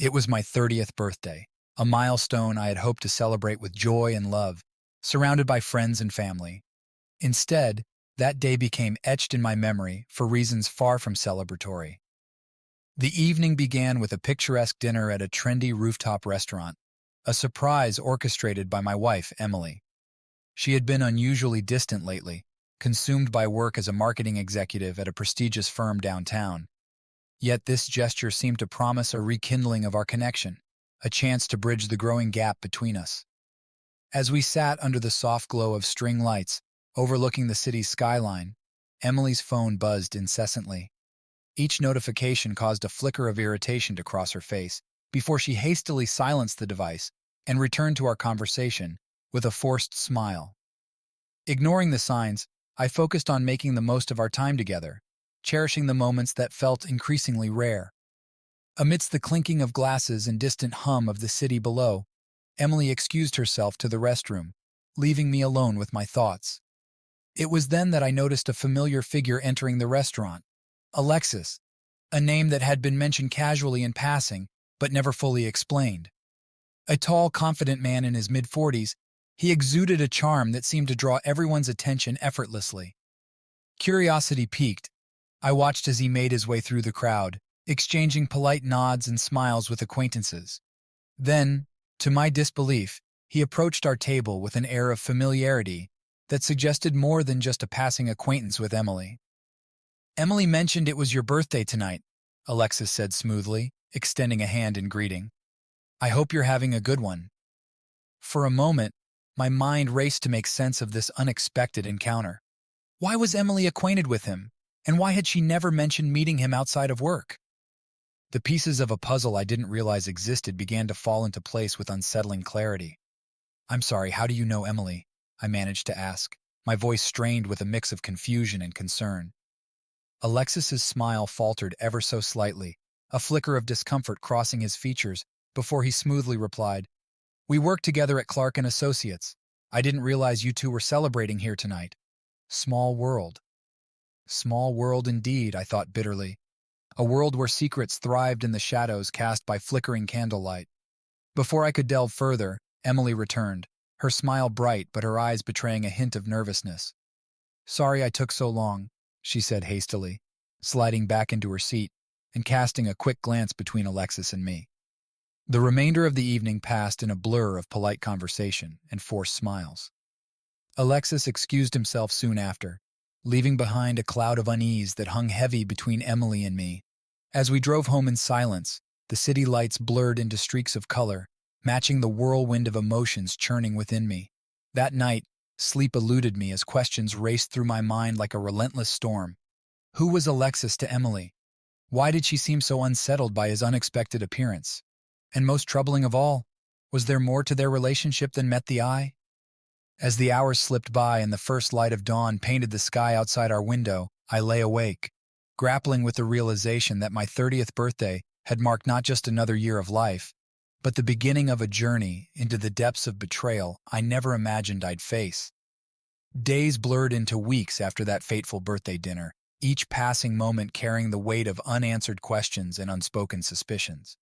It was my 30th birthday, a milestone I had hoped to celebrate with joy and love, surrounded by friends and family. Instead, that day became etched in my memory for reasons far from celebratory. The evening began with a picturesque dinner at a trendy rooftop restaurant, a surprise orchestrated by my wife, Emily. She had been unusually distant lately, consumed by work as a marketing executive at a prestigious firm downtown. Yet this gesture seemed to promise a rekindling of our connection, a chance to bridge the growing gap between us. As we sat under the soft glow of string lights, overlooking the city's skyline, Emily's phone buzzed incessantly. Each notification caused a flicker of irritation to cross her face before she hastily silenced the device and returned to our conversation with a forced smile. Ignoring the signs, I focused on making the most of our time together, cherishing the moments that felt increasingly rare. Amidst the clinking of glasses and distant hum of the city below, Emily excused herself to the restroom, leaving me alone with my thoughts. It was then that I noticed a familiar figure entering the restaurant. Alexis, a name that had been mentioned casually in passing, but never fully explained. A tall, confident man in his mid-40s, he exuded a charm that seemed to draw everyone's attention effortlessly. Curiosity piqued. I watched as he made his way through the crowd, exchanging polite nods and smiles with acquaintances. Then, to my disbelief, he approached our table with an air of familiarity that suggested more than just a passing acquaintance with Emily. "Emily mentioned it was your birthday tonight," Alexis said smoothly, extending a hand in greeting. "I hope you're having a good one." For a moment, my mind raced to make sense of this unexpected encounter. Why was Emily acquainted with him, and why had she never mentioned meeting him outside of work? The pieces of a puzzle I didn't realize existed began to fall into place with unsettling clarity. "I'm sorry, how do you know Emily?" I managed to ask, my voice strained with a mix of confusion and concern. Alexis's smile faltered ever so slightly, a flicker of discomfort crossing his features before he smoothly replied, "We work together at Clark & Associates. I didn't realize you two were celebrating here tonight." Small world. Small world indeed, I thought bitterly. A world where secrets thrived in the shadows cast by flickering candlelight. Before I could delve further, Emily returned, her smile bright but her eyes betraying a hint of nervousness. "Sorry I took so long," she said hastily, sliding back into her seat and casting a quick glance between Alexis and me. The remainder of the evening passed in a blur of polite conversation and forced smiles. Alexis excused himself soon after, leaving behind a cloud of unease that hung heavy between Emily and me. As we drove home in silence, the city lights blurred into streaks of color, matching the whirlwind of emotions churning within me. That night, sleep eluded me as questions raced through my mind like a relentless storm. Who was Alexis to Emily? Why did she seem so unsettled by his unexpected appearance? And most troubling of all, was there more to their relationship than met the eye? As the hours slipped by and the first light of dawn painted the sky outside our window, I lay awake, grappling with the realization that my 30th birthday had marked not just another year of life, but the beginning of a journey into the depths of betrayal I never imagined I'd face. Days blurred into weeks after that fateful birthday dinner, each passing moment carrying the weight of unanswered questions and unspoken suspicions.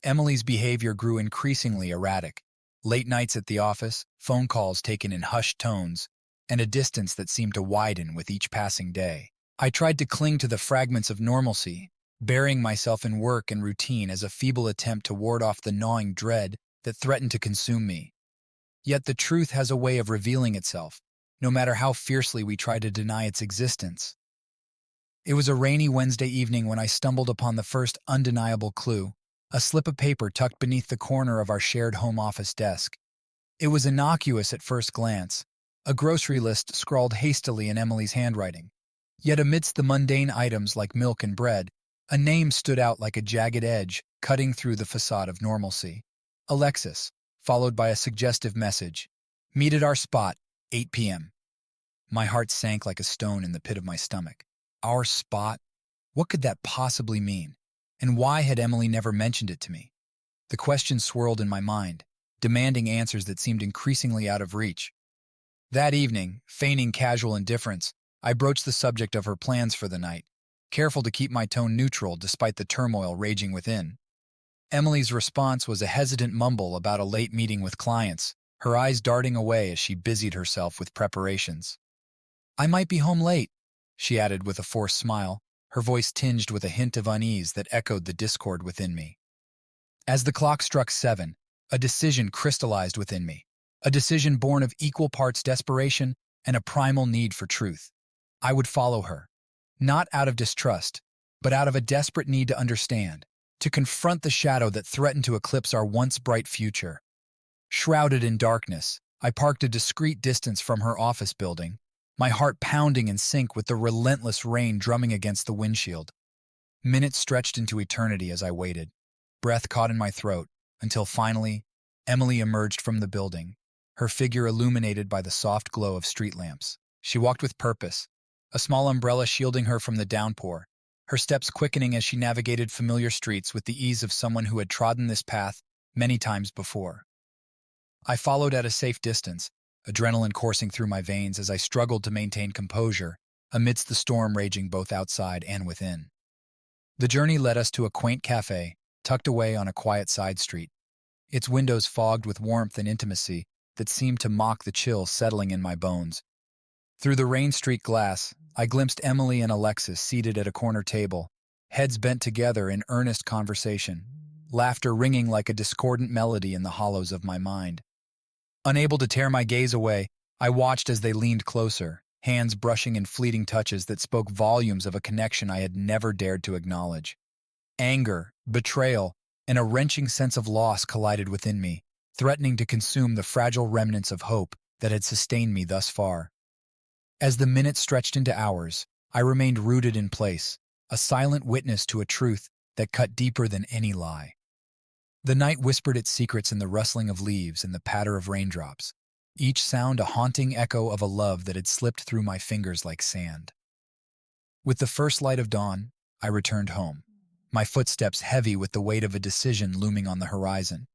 Emily's behavior grew increasingly erratic. Late nights at the office, phone calls taken in hushed tones, and a distance that seemed to widen with each passing day. I tried to cling to the fragments of normalcy, burying myself in work and routine as a feeble attempt to ward off the gnawing dread that threatened to consume me. Yet the truth has a way of revealing itself, no matter how fiercely we try to deny its existence. It was a rainy Wednesday evening when I stumbled upon the first undeniable clue, a slip of paper tucked beneath the corner of our shared home office desk. It was innocuous at first glance, a grocery list scrawled hastily in Emily's handwriting. Yet amidst the mundane items like milk and bread, a name stood out like a jagged edge, cutting through the facade of normalcy. Alexis, followed by a suggestive message. "Meet at our spot, 8 p.m. My heart sank like a stone in the pit of my stomach. Our spot? What could that possibly mean? And why had Emily never mentioned it to me? The questions swirled in my mind, demanding answers that seemed increasingly out of reach. That evening, feigning casual indifference, I broached the subject of her plans for the night, careful to keep my tone neutral despite the turmoil raging within. Emily's response was a hesitant mumble about a late meeting with clients, her eyes darting away as she busied herself with preparations. "I might be home late," she added with a forced smile, her voice tinged with a hint of unease that echoed the discord within me. As the clock struck 7, a decision crystallized within me, a decision born of equal parts desperation and a primal need for truth. I would follow her, not out of distrust, but out of a desperate need to understand, to confront the shadow that threatened to eclipse our once bright future. Shrouded in darkness, I parked a discreet distance from her office building, my heart pounding in sync with the relentless rain drumming against the windshield. Minutes stretched into eternity as I waited, breath caught in my throat, until finally, Emily emerged from the building, her figure illuminated by the soft glow of street lamps. She walked with purpose, a small umbrella shielding her from the downpour, her steps quickening as she navigated familiar streets with the ease of someone who had trodden this path many times before. I followed at a safe distance, adrenaline coursing through my veins as I struggled to maintain composure amidst the storm raging both outside and within. The journey led us to a quaint cafe, tucked away on a quiet side street, its windows fogged with warmth and intimacy that seemed to mock the chill settling in my bones. Through the rain-streaked glass, I glimpsed Emily and Alexis seated at a corner table, heads bent together in earnest conversation, laughter ringing like a discordant melody in the hollows of my mind. Unable to tear my gaze away, I watched as they leaned closer, hands brushing in fleeting touches that spoke volumes of a connection I had never dared to acknowledge. Anger, betrayal, and a wrenching sense of loss collided within me, threatening to consume the fragile remnants of hope that had sustained me thus far. As the minutes stretched into hours, I remained rooted in place, a silent witness to a truth that cut deeper than any lie. The night whispered its secrets in the rustling of leaves and the patter of raindrops, each sound a haunting echo of a love that had slipped through my fingers like sand. With the first light of dawn, I returned home, my footsteps heavy with the weight of a decision looming on the horizon.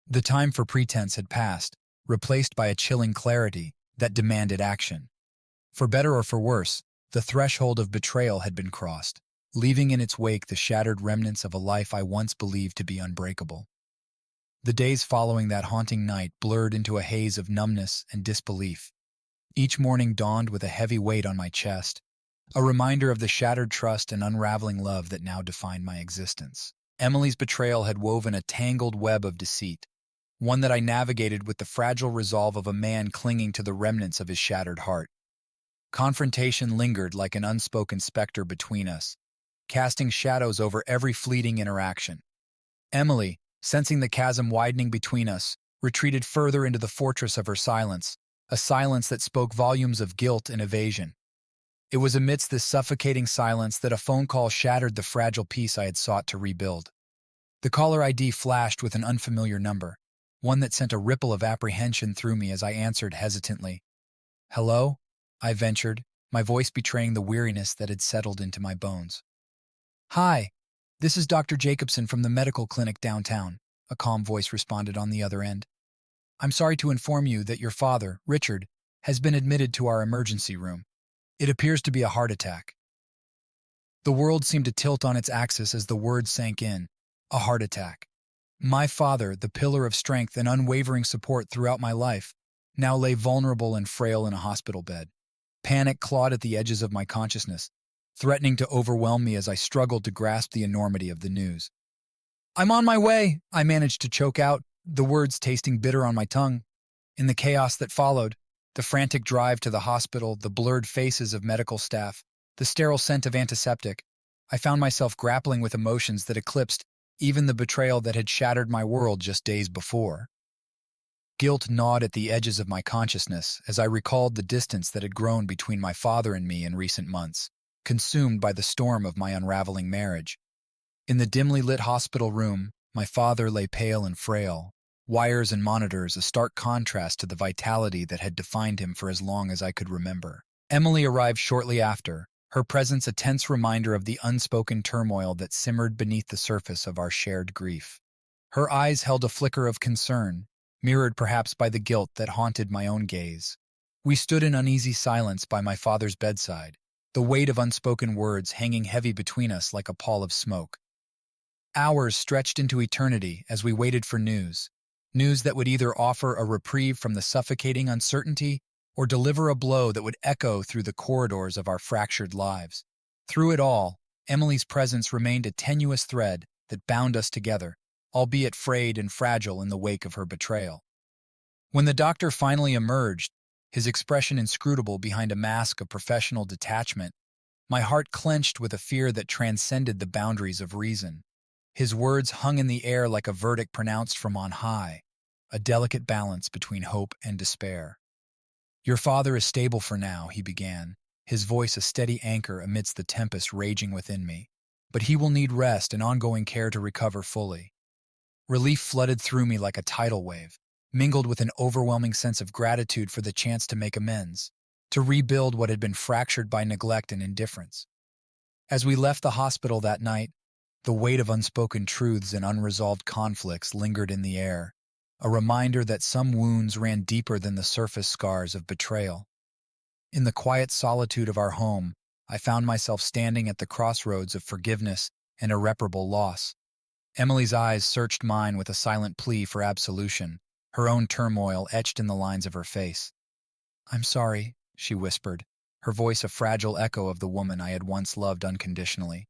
The time for pretense had passed, replaced by a chilling clarity that demanded action. For better or for worse, the threshold of betrayal had been crossed, leaving in its wake the shattered remnants of a life I once believed to be unbreakable. The days following that haunting night blurred into a haze of numbness and disbelief. Each morning dawned with a heavy weight on my chest, a reminder of the shattered trust and unraveling love that now defined my existence. Emily's betrayal had woven a tangled web of deceit, one that I navigated with the fragile resolve of a man clinging to the remnants of his shattered heart. Confrontation lingered like an unspoken specter between us, casting shadows over every fleeting interaction. Emily, sensing the chasm widening between us, retreated further into the fortress of her silence, a silence that spoke volumes of guilt and evasion. It was amidst this suffocating silence that a phone call shattered the fragile peace I had sought to rebuild. The caller ID flashed with an unfamiliar number, one that sent a ripple of apprehension through me as I answered hesitantly. "Hello?" I ventured, my voice betraying the weariness that had settled into my bones. "Hi, this is Dr. Jacobson from the medical clinic downtown," a calm voice responded on the other end. "I'm sorry to inform you that your father, Richard, has been admitted to our emergency room. It appears to be a heart attack." The world seemed to tilt on its axis as the words sank in. A heart attack. My father, the pillar of strength and unwavering support throughout my life, now lay vulnerable and frail in a hospital bed. Panic clawed at the edges of my consciousness, threatening to overwhelm me as I struggled to grasp the enormity of the news. "I'm on my way," I managed to choke out, the words tasting bitter on my tongue. In the chaos that followed, the frantic drive to the hospital, the blurred faces of medical staff, the sterile scent of antiseptic, I found myself grappling with emotions that eclipsed even the betrayal that had shattered my world just days before. Guilt gnawed at the edges of my consciousness as I recalled the distance that had grown between my father and me in recent months, consumed by the storm of my unraveling marriage. In the dimly lit hospital room, my father lay pale and frail, wires and monitors a stark contrast to the vitality that had defined him for as long as I could remember. Emily arrived shortly after, her presence a tense reminder of the unspoken turmoil that simmered beneath the surface of our shared grief. Her eyes held a flicker of concern, mirrored perhaps by the guilt that haunted my own gaze. We stood in uneasy silence by my father's bedside, the weight of unspoken words hanging heavy between us like a pall of smoke. Hours stretched into eternity as we waited for news. News that would either offer a reprieve from the suffocating uncertainty or deliver a blow that would echo through the corridors of our fractured lives. Through it all, Emily's presence remained a tenuous thread that bound us together, albeit frayed and fragile in the wake of her betrayal. When the doctor finally emerged, his expression inscrutable behind a mask of professional detachment, my heart clenched with a fear that transcended the boundaries of reason. His words hung in the air like a verdict pronounced from on high, a delicate balance between hope and despair. "Your father is stable for now," he began, his voice a steady anchor amidst the tempest raging within me. "But he will need rest and ongoing care to recover fully." Relief flooded through me like a tidal wave, mingled with an overwhelming sense of gratitude for the chance to make amends, to rebuild what had been fractured by neglect and indifference. As we left the hospital that night, the weight of unspoken truths and unresolved conflicts lingered in the air, a reminder that some wounds ran deeper than the surface scars of betrayal. In the quiet solitude of our home, I found myself standing at the crossroads of forgiveness and irreparable loss. Emily's eyes searched mine with a silent plea for absolution, her own turmoil etched in the lines of her face. "I'm sorry," she whispered, her voice a fragile echo of the woman I had once loved unconditionally.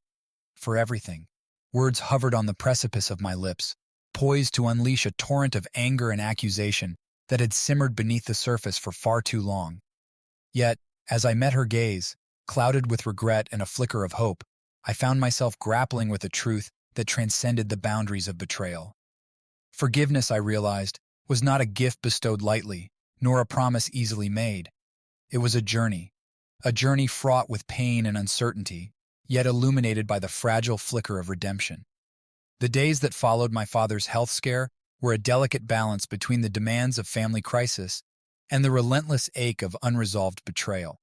"For everything." Words hovered on the precipice of my lips, poised to unleash a torrent of anger and accusation that had simmered beneath the surface for far too long. Yet, as I met her gaze, clouded with regret and a flicker of hope, I found myself grappling with a truth that transcended the boundaries of betrayal. Forgiveness, I realized, was not a gift bestowed lightly, nor a promise easily made. It was a journey fraught with pain and uncertainty, yet illuminated by the fragile flicker of redemption. The days that followed my father's health scare were a delicate balance between the demands of family crisis and the relentless ache of unresolved betrayal.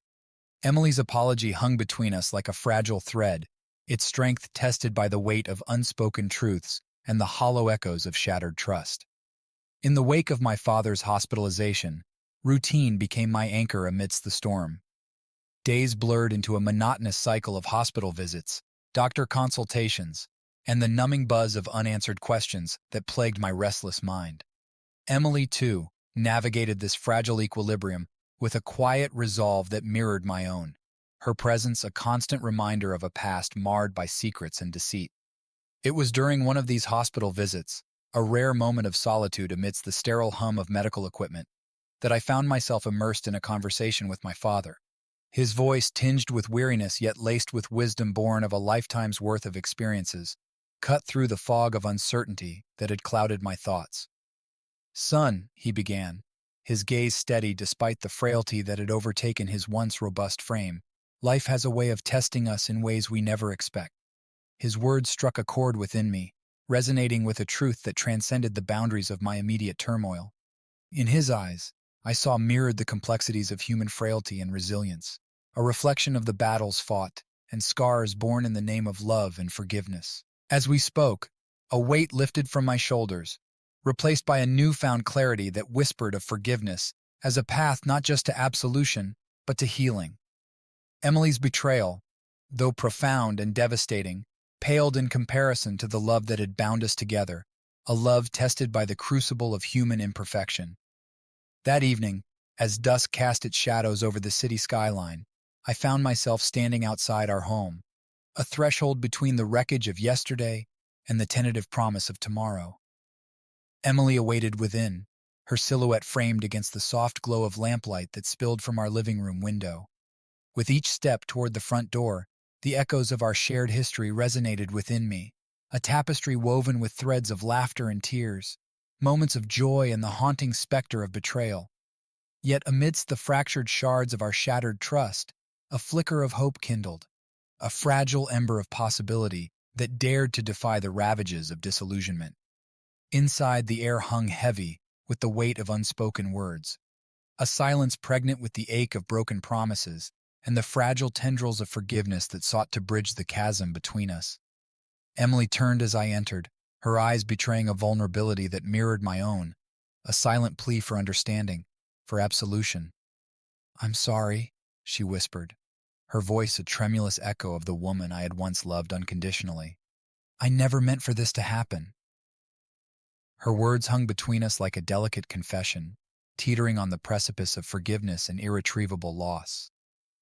Emily's apology hung between us like a fragile thread, its strength tested by the weight of unspoken truths and the hollow echoes of shattered trust. In the wake of my father's hospitalization, routine became my anchor amidst the storm. Days blurred into a monotonous cycle of hospital visits, doctor consultations, and the numbing buzz of unanswered questions that plagued my restless mind. Emily, too, navigated this fragile equilibrium with a quiet resolve that mirrored my own, her presence a constant reminder of a past marred by secrets and deceit. It was during one of these hospital visits, a rare moment of solitude amidst the sterile hum of medical equipment, that I found myself immersed in a conversation with my father. His voice, tinged with weariness yet laced with wisdom born of a lifetime's worth of experiences, cut through the fog of uncertainty that had clouded my thoughts. "Son," he began, his gaze steady despite the frailty that had overtaken his once robust frame, "life has a way of testing us in ways we never expect." His words struck a chord within me, resonating with a truth that transcended the boundaries of my immediate turmoil. In his eyes, I saw mirrored the complexities of human frailty and resilience, a reflection of the battles fought and scars borne in the name of love and forgiveness. As we spoke, a weight lifted from my shoulders, replaced by a newfound clarity that whispered of forgiveness as a path not just to absolution, but to healing. Emily's betrayal, though profound and devastating, paled in comparison to the love that had bound us together, a love tested by the crucible of human imperfection. That evening, as dusk cast its shadows over the city skyline, I found myself standing outside our home, a threshold between the wreckage of yesterday and the tentative promise of tomorrow. Emily awaited within, her silhouette framed against the soft glow of lamplight that spilled from our living room window. With each step toward the front door, the echoes of our shared history resonated within me, a tapestry woven with threads of laughter and tears, moments of joy and the haunting specter of betrayal. Yet amidst the fractured shards of our shattered trust, a flicker of hope kindled, a fragile ember of possibility that dared to defy the ravages of disillusionment. Inside, the air hung heavy with the weight of unspoken words, a silence pregnant with the ache of broken promises and the fragile tendrils of forgiveness that sought to bridge the chasm between us. Emily turned as I entered, her eyes betraying a vulnerability that mirrored my own, a silent plea for understanding, for absolution. "I'm sorry," she whispered, her voice a tremulous echo of the woman I had once loved unconditionally. I never meant for this to happen." Her words hung between us like a delicate confession, teetering on the precipice of forgiveness and irretrievable loss.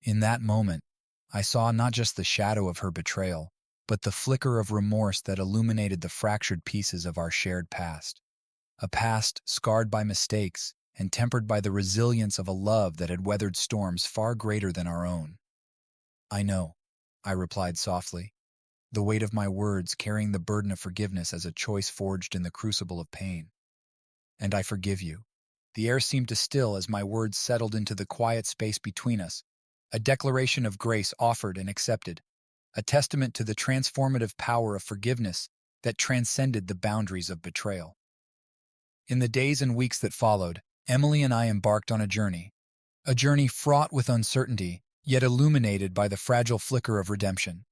In that moment, I saw not just the shadow of her betrayal, but the flicker of remorse that illuminated the fractured pieces of our shared past. A past scarred by mistakes and tempered by the resilience of a love that had weathered storms far greater than our own. "I know," I replied softly, the weight of my words carrying the burden of forgiveness as a choice forged in the crucible of pain. "And I forgive you." The air seemed to still as my words settled into the quiet space between us, a declaration of grace offered and accepted, a testament to the transformative power of forgiveness that transcended the boundaries of betrayal. In the days and weeks that followed, Emily and I embarked on a journey fraught with uncertainty, yet illuminated by the fragile flicker of redemption.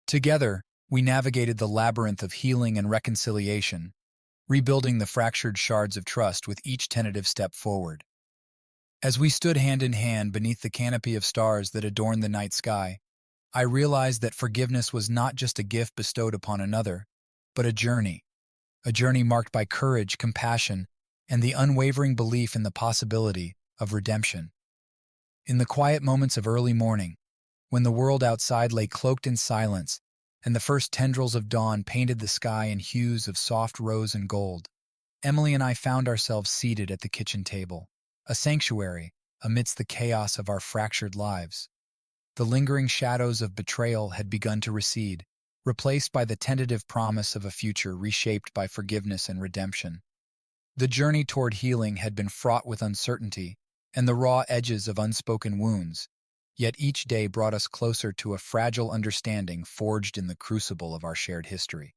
Together, we navigated the labyrinth of healing and reconciliation, rebuilding the fractured shards of trust with each tentative step forward. As we stood hand in hand beneath the canopy of stars that adorned the night sky, I realized that forgiveness was not just a gift bestowed upon another, but a journey marked by courage, compassion, and the unwavering belief in the possibility of redemption. In the quiet moments of early morning, when the world outside lay cloaked in silence and the first tendrils of dawn painted the sky in hues of soft rose and gold, Emily and I found ourselves seated at the kitchen table, a sanctuary amidst the chaos of our fractured lives. The lingering shadows of betrayal had begun to recede, replaced by the tentative promise of a future reshaped by forgiveness and redemption. The journey toward healing had been fraught with uncertainty and the raw edges of unspoken wounds, yet each day brought us closer to a fragile understanding forged in the crucible of our shared history.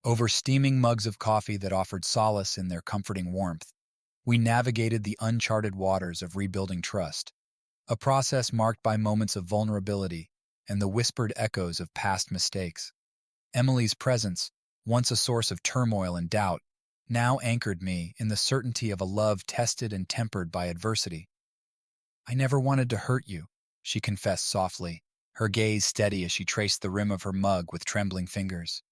Over steaming mugs of coffee that offered solace in their comforting warmth, we navigated the uncharted waters of rebuilding trust, a process marked by moments of vulnerability and the whispered echoes of past mistakes. Emily's presence, once a source of turmoil and doubt, now anchored me in the certainty of a love tested and tempered by adversity. "I never wanted to hurt you," she confessed softly, her gaze steady as she traced the rim of her mug with trembling fingers.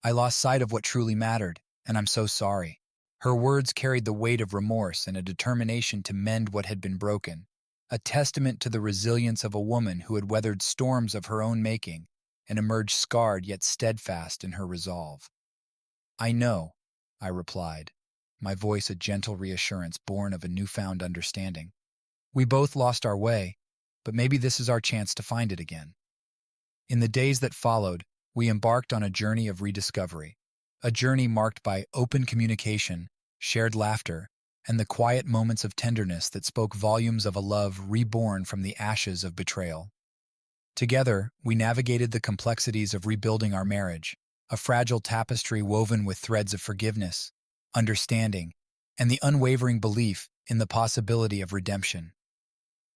"I lost sight of what truly mattered, and I'm so sorry." Her words carried the weight of remorse and a determination to mend what had been broken, a testament to the resilience of a woman who had weathered storms of her own making and emerged scarred yet steadfast in her resolve. "I know," I replied, my voice a gentle reassurance born of a newfound understanding. "We both lost our way, but maybe this is our chance to find it again." In the days that followed, we embarked on a journey of rediscovery, a journey marked by open communication, shared laughter, and the quiet moments of tenderness that spoke volumes of a love reborn from the ashes of betrayal. Together, we navigated the complexities of rebuilding our marriage, a fragile tapestry woven with threads of forgiveness, understanding, and the unwavering belief in the possibility of redemption.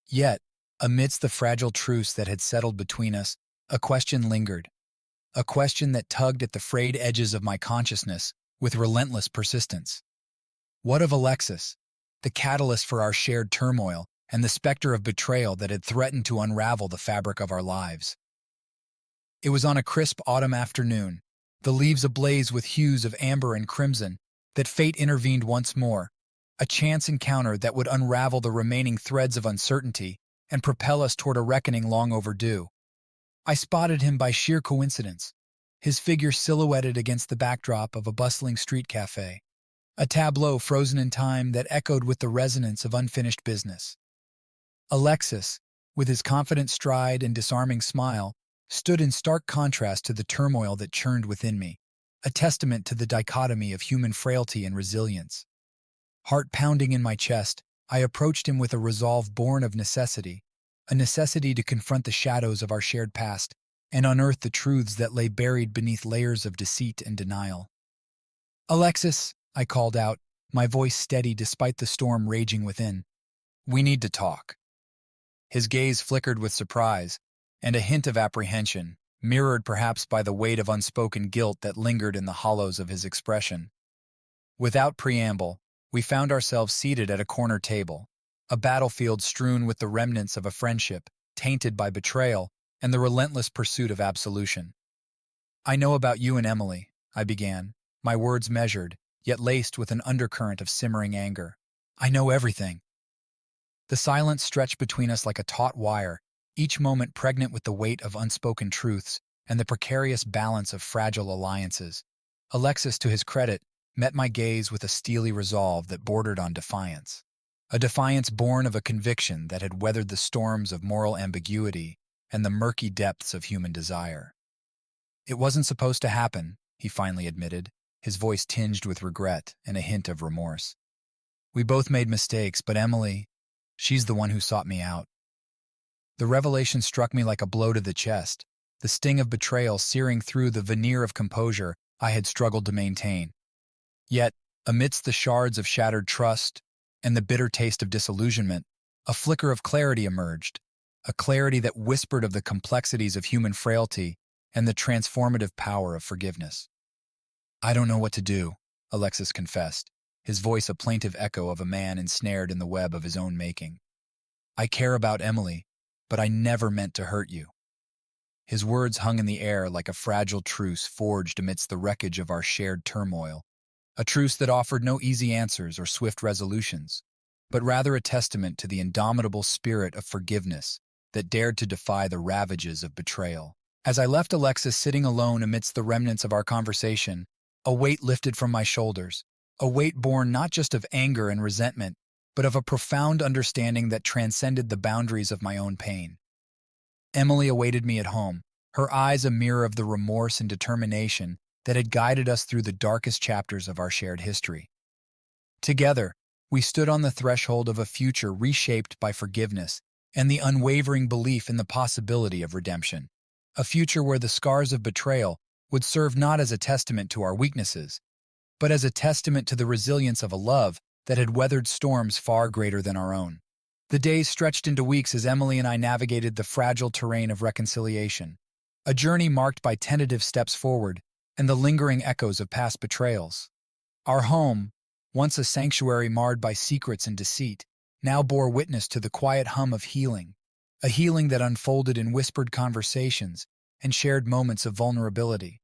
Yet, amidst the fragile truce that had settled between us, a question lingered, a question that tugged at the frayed edges of my consciousness with relentless persistence. What of Alexis, the catalyst for our shared turmoil and the specter of betrayal that had threatened to unravel the fabric of our lives? It was on a crisp autumn afternoon, the leaves ablaze with hues of amber and crimson, that fate intervened once more, a chance encounter that would unravel the remaining threads of uncertainty and propel us toward a reckoning long overdue. I spotted him by sheer coincidence, his figure silhouetted against the backdrop of a bustling street cafe, a tableau frozen in time that echoed with the resonance of unfinished business. Alexis, with his confident stride and disarming smile, stood in stark contrast to the turmoil that churned within me, a testament to the dichotomy of human frailty and resilience. Heart pounding in my chest, I approached him with a resolve born of necessity, a necessity to confront the shadows of our shared past and unearth the truths that lay buried beneath layers of deceit and denial. "Alexis," I called out, my voice steady despite the storm raging within. "We need to talk." His gaze flickered with surprise and a hint of apprehension, mirrored perhaps by the weight of unspoken guilt that lingered in the hollows of his expression. Without preamble, we found ourselves seated at a corner table, a battlefield strewn with the remnants of a friendship tainted by betrayal and the relentless pursuit of absolution. I know about you and Emily, I began, my words measured, yet laced with an undercurrent of simmering anger. I know everything. The silence stretched between us like a taut wire, each moment pregnant with the weight of unspoken truths and the precarious balance of fragile alliances. Alexis, to his credit, met my gaze with a steely resolve that bordered on defiance. A defiance born of a conviction that had weathered the storms of moral ambiguity and the murky depths of human desire. It wasn't supposed to happen, he finally admitted, his voice tinged with regret and a hint of remorse. We both made mistakes, but Emily, she's the one who sought me out. The revelation struck me like a blow to the chest, the sting of betrayal searing through the veneer of composure I had struggled to maintain. Yet, amidst the shards of shattered trust and the bitter taste of disillusionment, a flicker of clarity emerged, a clarity that whispered of the complexities of human frailty and the transformative power of forgiveness. I don't know what to do, Alexis confessed, his voice a plaintive echo of a man ensnared in the web of his own making. I care about Emily, but I never meant to hurt you. His words hung in the air like a fragile truce forged amidst the wreckage of our shared turmoil, a truce that offered no easy answers or swift resolutions, but rather a testament to the indomitable spirit of forgiveness that dared to defy the ravages of betrayal. As I left Alexis sitting alone amidst the remnants of our conversation, a weight lifted from my shoulders, a weight born not just of anger and resentment, but of a profound understanding that transcended the boundaries of my own pain. Emily awaited me at home, her eyes a mirror of the remorse and determination that had guided us through the darkest chapters of our shared history. Together, we stood on the threshold of a future reshaped by forgiveness and the unwavering belief in the possibility of redemption. A future where the scars of betrayal would serve not as a testament to our weaknesses, but as a testament to the resilience of a love that had weathered storms far greater than our own. The days stretched into weeks as Emily and I navigated the fragile terrain of reconciliation, a journey marked by tentative steps forward and the lingering echoes of past betrayals. Our home, once a sanctuary marred by secrets and deceit, now bore witness to the quiet hum of healing, a healing that unfolded in whispered conversations and shared moments of vulnerability.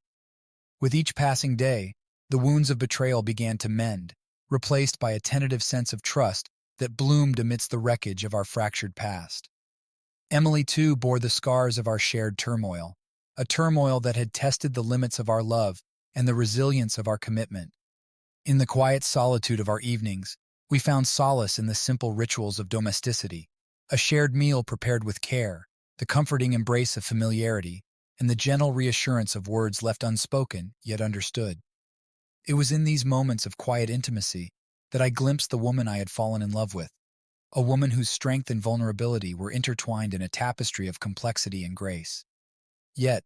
With each passing day, the wounds of betrayal began to mend, replaced by a tentative sense of trust that bloomed amidst the wreckage of our fractured past. Emily, too, bore the scars of our shared turmoil, a turmoil that had tested the limits of our love and the resilience of our commitment. In the quiet solitude of our evenings, we found solace in the simple rituals of domesticity, a shared meal prepared with care, the comforting embrace of familiarity, and the gentle reassurance of words left unspoken yet understood. It was in these moments of quiet intimacy that I glimpsed the woman I had fallen in love with, a woman whose strength and vulnerability were intertwined in a tapestry of complexity and grace. Yet,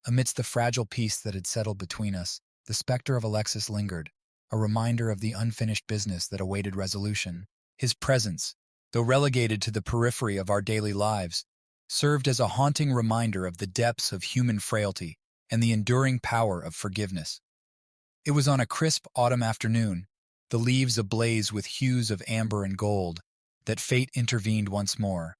amidst the fragile peace that had settled between us, the specter of Alexis lingered, a reminder of the unfinished business that awaited resolution. His presence, though relegated to the periphery of our daily lives, served as a haunting reminder of the depths of human frailty and the enduring power of forgiveness. It was on a crisp autumn afternoon, the leaves ablaze with hues of amber and gold, that fate intervened once more,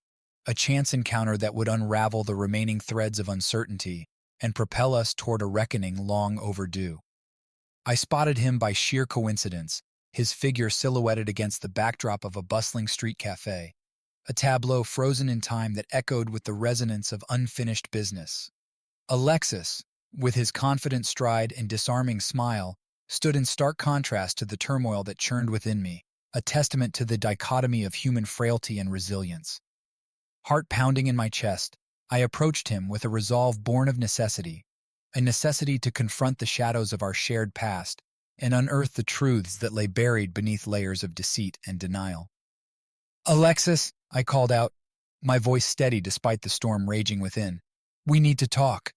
a chance encounter that would unravel the remaining threads of uncertainty and propel us toward a reckoning long overdue. I spotted him by sheer coincidence, his figure silhouetted against the backdrop of a bustling street cafe, a tableau frozen in time that echoed with the resonance of unfinished business. Alexis, with his confident stride and disarming smile, stood in stark contrast to the turmoil that churned within me, a testament to the dichotomy of human frailty and resilience. Heart pounding in my chest, I approached him with a resolve born of necessity, a necessity to confront the shadows of our shared past and unearth the truths that lay buried beneath layers of deceit and denial. "Alexis," I called out, my voice steady despite the storm raging within. "We need to talk."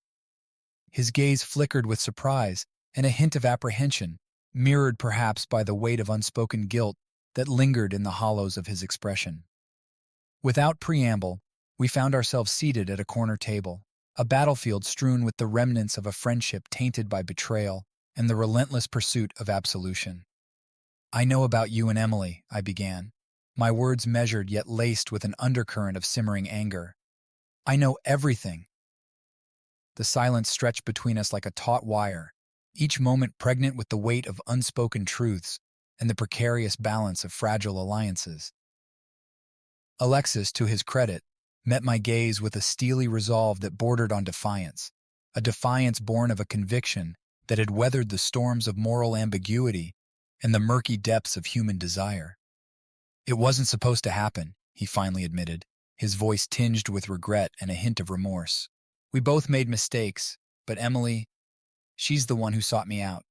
His gaze flickered with surprise and a hint of apprehension, mirrored perhaps by the weight of unspoken guilt that lingered in the hollows of his expression. Without preamble, we found ourselves seated at a corner table, a battlefield strewn with the remnants of a friendship tainted by betrayal and the relentless pursuit of absolution. "I know about you and Emily," I began, my words measured yet laced with an undercurrent of simmering anger. "I know everything." The silence stretched between us like a taut wire, each moment pregnant with the weight of unspoken truths and the precarious balance of fragile alliances. Alexis, to his credit, met my gaze with a steely resolve that bordered on defiance, a defiance born of a conviction that had weathered the storms of moral ambiguity and the murky depths of human desire. It wasn't supposed to happen, he finally admitted, his voice tinged with regret and a hint of remorse. We both made mistakes, but Emily, she's the one who sought me out.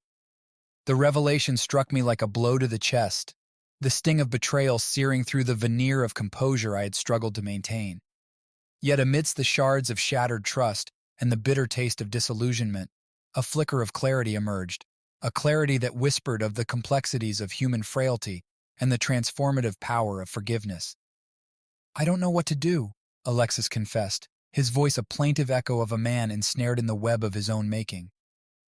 The revelation struck me like a blow to the chest, the sting of betrayal searing through the veneer of composure I had struggled to maintain. Yet amidst the shards of shattered trust and the bitter taste of disillusionment, a flicker of clarity emerged, a clarity that whispered of the complexities of human frailty and the transformative power of forgiveness. I don't know what to do, Alexis confessed, his voice a plaintive echo of a man ensnared in the web of his own making.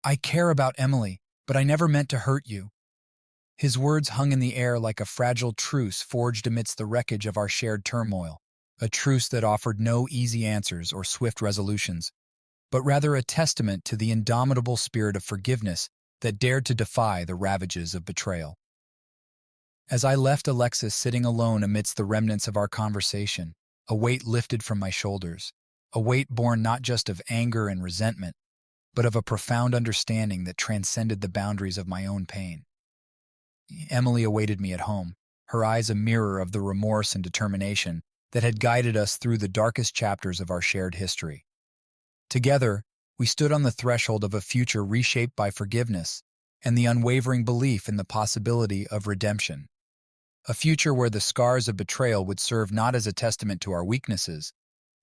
I care about Emily, but I never meant to hurt you. His words hung in the air like a fragile truce forged amidst the wreckage of our shared turmoil, a truce that offered no easy answers or swift resolutions, but rather a testament to the indomitable spirit of forgiveness that dared to defy the ravages of betrayal. As I left Alexis sitting alone amidst the remnants of our conversation, a weight lifted from my shoulders, a weight born not just of anger and resentment, but of a profound understanding that transcended the boundaries of my own pain. Emily awaited me at home, her eyes a mirror of the remorse and determination that had guided us through the darkest chapters of our shared history. Together, we stood on the threshold of a future reshaped by forgiveness and the unwavering belief in the possibility of redemption. A future where the scars of betrayal would serve not as a testament to our weaknesses,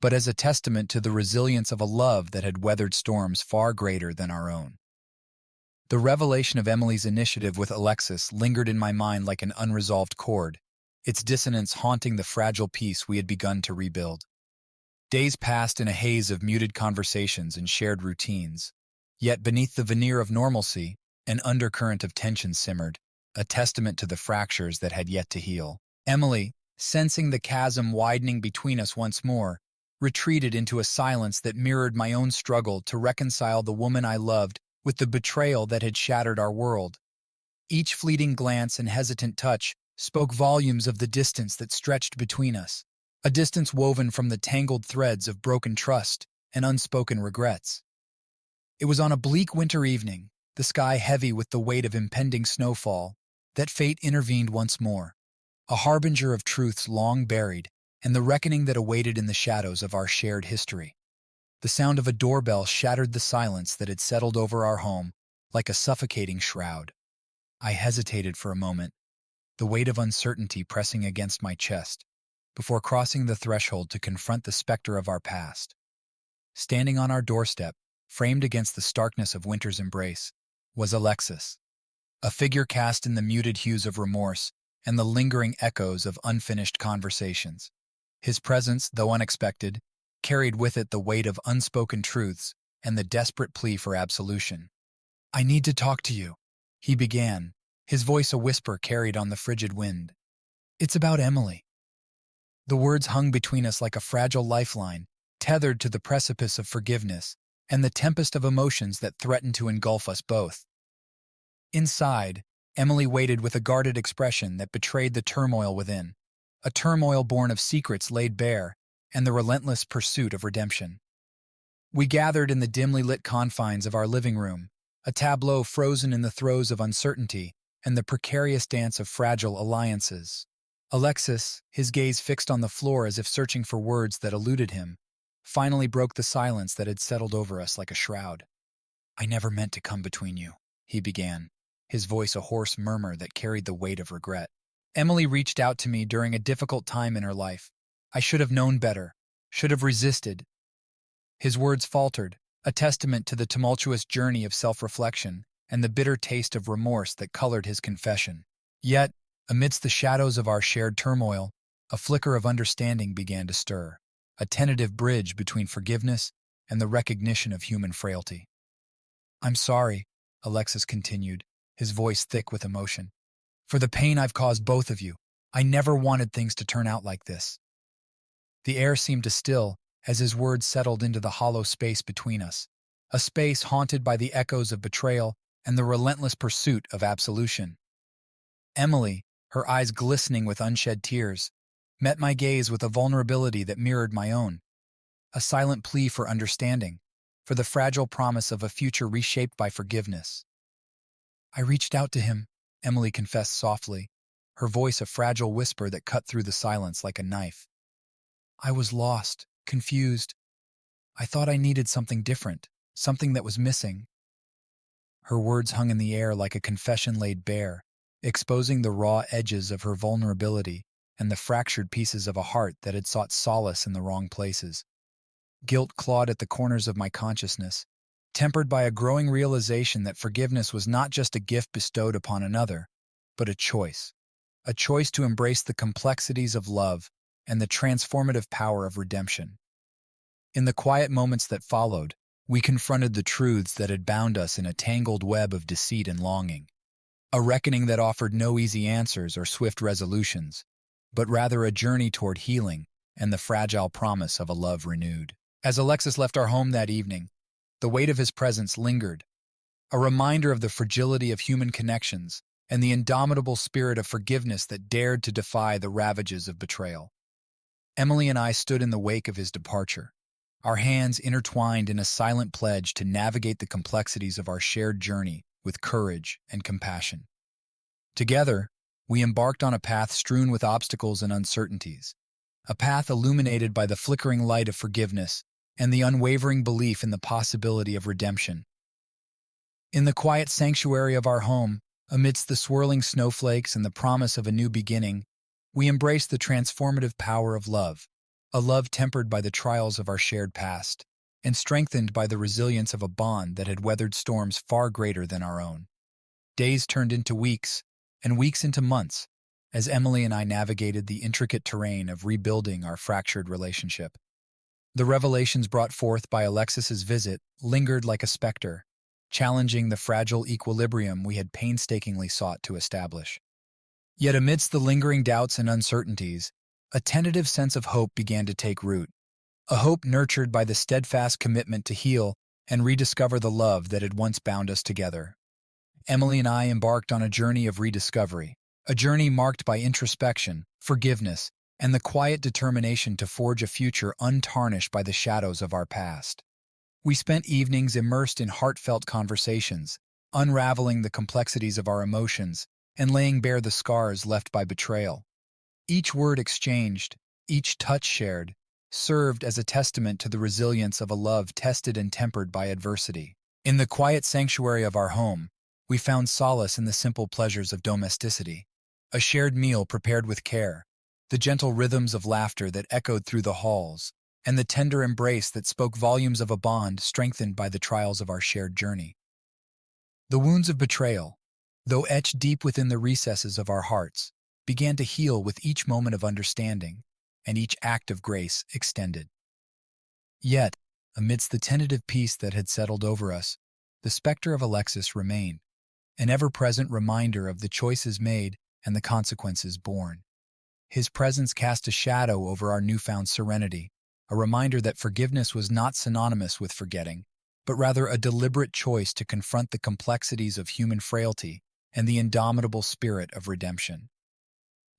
but as a testament to the resilience of a love that had weathered storms far greater than our own. The revelation of Emily's initiative with Alexis lingered in my mind like an unresolved chord, its dissonance haunting the fragile peace we had begun to rebuild. Days passed in a haze of muted conversations and shared routines, yet beneath the veneer of normalcy, an undercurrent of tension simmered, a testament to the fractures that had yet to heal. Emily, sensing the chasm widening between us once more, retreated into a silence that mirrored my own struggle to reconcile the woman I loved with the betrayal that had shattered our world. Each fleeting glance and hesitant touch spoke volumes of the distance that stretched between us, a distance woven from the tangled threads of broken trust and unspoken regrets. It was on a bleak winter evening, the sky heavy with the weight of impending snowfall, that fate intervened once more, a harbinger of truths long buried and the reckoning that awaited in the shadows of our shared history. The sound of a doorbell shattered the silence that had settled over our home like a suffocating shroud. I hesitated for a moment, the weight of uncertainty pressing against my chest, before crossing the threshold to confront the specter of our past. Standing on our doorstep, framed against the starkness of winter's embrace, was Alexis, a figure cast in the muted hues of remorse and the lingering echoes of unfinished conversations. His presence, though unexpected, carried with it the weight of unspoken truths and the desperate plea for absolution. "I need to talk to you," he began, his voice a whisper carried on the frigid wind. "It's about Emily." The words hung between us like a fragile lifeline, tethered to the precipice of forgiveness and the tempest of emotions that threatened to engulf us both. Inside, Emily waited with a guarded expression that betrayed the turmoil within, a turmoil born of secrets laid bare and the relentless pursuit of redemption. We gathered in the dimly lit confines of our living room, a tableau frozen in the throes of uncertainty and the precarious dance of fragile alliances. Alexis, his gaze fixed on the floor as if searching for words that eluded him, finally broke the silence that had settled over us like a shroud. "I never meant to come between you," he began, his voice a hoarse murmur that carried the weight of regret. "Emily reached out to me during a difficult time in her life. I should have known better, should have resisted." His words faltered, a testament to the tumultuous journey of self-reflection and the bitter taste of remorse that colored his confession. Yet, amidst the shadows of our shared turmoil, a flicker of understanding began to stir, a tentative bridge between forgiveness and the recognition of human frailty. "I'm sorry," Alexis continued, his voice thick with emotion, "for the pain I've caused both of you. I never wanted things to turn out like this." The air seemed to still as his words settled into the hollow space between us, a space haunted by the echoes of betrayal and the relentless pursuit of absolution. Emily, her eyes glistening with unshed tears, met my gaze with a vulnerability that mirrored my own, a silent plea for understanding, for the fragile promise of a future reshaped by forgiveness. I reached out to him, Emily confessed softly, her voice a fragile whisper that cut through the silence like a knife. I was lost, confused. I thought I needed something different, something that was missing. Her words hung in the air like a confession laid bare, exposing the raw edges of her vulnerability and the fractured pieces of a heart that had sought solace in the wrong places. Guilt clawed at the corners of my consciousness, tempered by a growing realization that forgiveness was not just a gift bestowed upon another, but a choice to embrace the complexities of love and the transformative power of redemption. In the quiet moments that followed, we confronted the truths that had bound us in a tangled web of deceit and longing, a reckoning that offered no easy answers or swift resolutions, but rather a journey toward healing and the fragile promise of a love renewed. As Alexis left our home that evening, the weight of his presence lingered, a reminder of the fragility of human connections and the indomitable spirit of forgiveness that dared to defy the ravages of betrayal. Emily and I stood in the wake of his departure, our hands intertwined in a silent pledge to navigate the complexities of our shared journey with courage and compassion. Together, we embarked on a path strewn with obstacles and uncertainties, a path illuminated by the flickering light of forgiveness and the unwavering belief in the possibility of redemption. In the quiet sanctuary of our home, amidst the swirling snowflakes and the promise of a new beginning, we embraced the transformative power of love, a love tempered by the trials of our shared past and strengthened by the resilience of a bond that had weathered storms far greater than our own. Days turned into weeks, and weeks into months, as Emily and I navigated the intricate terrain of rebuilding our fractured relationship. The revelations brought forth by Alexis's visit lingered like a specter, challenging the fragile equilibrium we had painstakingly sought to establish. Yet amidst the lingering doubts and uncertainties, a tentative sense of hope began to take root, a hope nurtured by the steadfast commitment to heal and rediscover the love that had once bound us together. Emily and I embarked on a journey of rediscovery, a journey marked by introspection, forgiveness, and the quiet determination to forge a future untarnished by the shadows of our past. We spent evenings immersed in heartfelt conversations, unraveling the complexities of our emotions and laying bare the scars left by betrayal. Each word exchanged, each touch shared, served as a testament to the resilience of a love tested and tempered by adversity. In the quiet sanctuary of our home, we found solace in the simple pleasures of domesticity, a shared meal prepared with care, the gentle rhythms of laughter that echoed through the halls, and the tender embrace that spoke volumes of a bond strengthened by the trials of our shared journey. The wounds of betrayal, though etched deep within the recesses of our hearts, began to heal with each moment of understanding and each act of grace extended. Yet, amidst the tentative peace that had settled over us, the specter of Alexis remained, an ever-present reminder of the choices made and the consequences borne. His presence cast a shadow over our newfound serenity, a reminder that forgiveness was not synonymous with forgetting, but rather a deliberate choice to confront the complexities of human frailty and the indomitable spirit of redemption.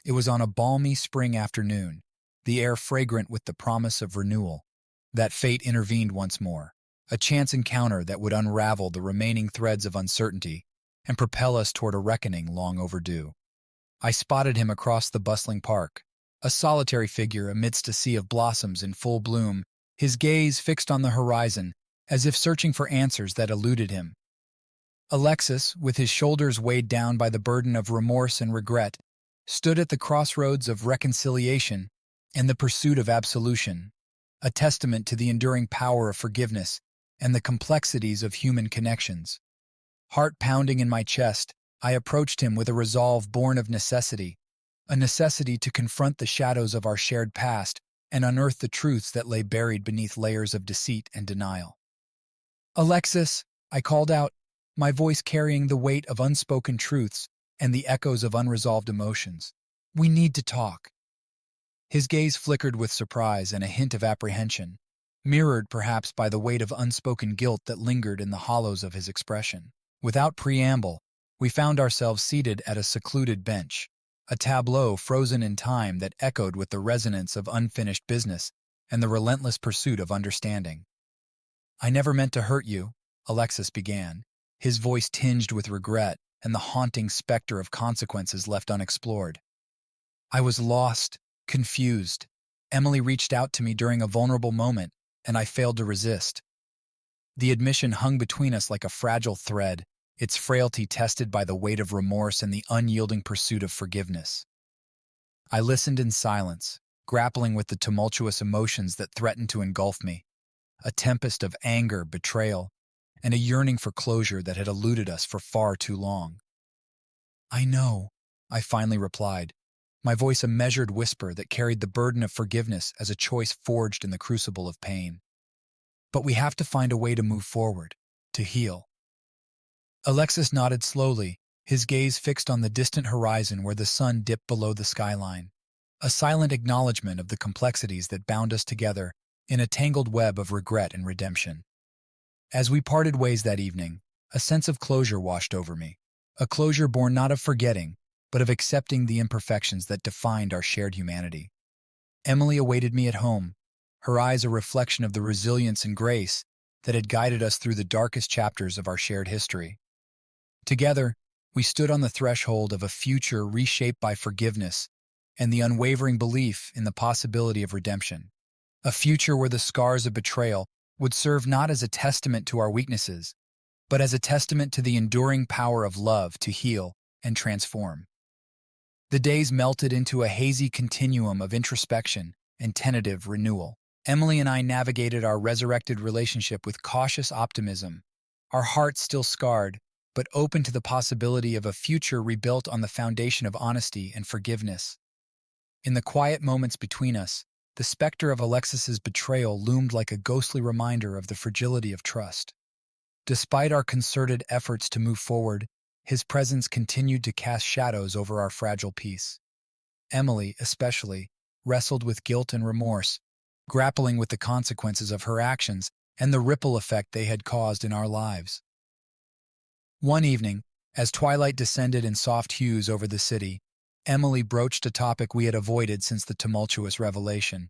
It was on a balmy spring afternoon, the air fragrant with the promise of renewal, that fate intervened once more, a chance encounter that would unravel the remaining threads of uncertainty and propel us toward a reckoning long overdue. I spotted him across the bustling park, a solitary figure amidst a sea of blossoms in full bloom, his gaze fixed on the horizon, as if searching for answers that eluded him. Alexis, with his shoulders weighed down by the burden of remorse and regret, stood at the crossroads of reconciliation and the pursuit of absolution, a testament to the enduring power of forgiveness and the complexities of human connections. Heart pounding in my chest, I approached him with a resolve born of necessity, a necessity to confront the shadows of our shared past and unearth the truths that lay buried beneath layers of deceit and denial. "Alexis," I called out, my voice carrying the weight of unspoken truths and the echoes of unresolved emotions. "We need to talk." His gaze flickered with surprise and a hint of apprehension, mirrored perhaps by the weight of unspoken guilt that lingered in the hollows of his expression. Without preamble, we found ourselves seated at a secluded bench, a tableau frozen in time that echoed with the resonance of unfinished business and the relentless pursuit of understanding. "I never meant to hurt you," Alexis began, his voice tinged with regret and the haunting specter of consequences left unexplored. "I was lost, confused. Emily reached out to me during a vulnerable moment, and I failed to resist." The admission hung between us like a fragile thread, its frailty tested by the weight of remorse and the unyielding pursuit of forgiveness. I listened in silence, grappling with the tumultuous emotions that threatened to engulf me, a tempest of anger, betrayal, and a yearning for closure that had eluded us for far too long. "I know," I finally replied, my voice a measured whisper that carried the burden of forgiveness as a choice forged in the crucible of pain. "But we have to find a way to move forward, to heal." Alexis nodded slowly, his gaze fixed on the distant horizon where the sun dipped below the skyline, a silent acknowledgement of the complexities that bound us together in a tangled web of regret and redemption. As we parted ways that evening, a sense of closure washed over me, a closure born not of forgetting, but of accepting the imperfections that defined our shared humanity. Emily awaited me at home, her eyes a reflection of the resilience and grace that had guided us through the darkest chapters of our shared history. Together, we stood on the threshold of a future reshaped by forgiveness and the unwavering belief in the possibility of redemption. A future where the scars of betrayal would serve not as a testament to our weaknesses, but as a testament to the enduring power of love to heal and transform. The days melted into a hazy continuum of introspection and tentative renewal. Emily and I navigated our resurrected relationship with cautious optimism, our hearts still scarred, but open to the possibility of a future rebuilt on the foundation of honesty and forgiveness. In the quiet moments between us, the specter of Alexis's betrayal loomed like a ghostly reminder of the fragility of trust. Despite our concerted efforts to move forward, his presence continued to cast shadows over our fragile peace. Emily, especially, wrestled with guilt and remorse, grappling with the consequences of her actions and the ripple effect they had caused in our lives. One evening, as twilight descended in soft hues over the city, Emily broached a topic we had avoided since the tumultuous revelation.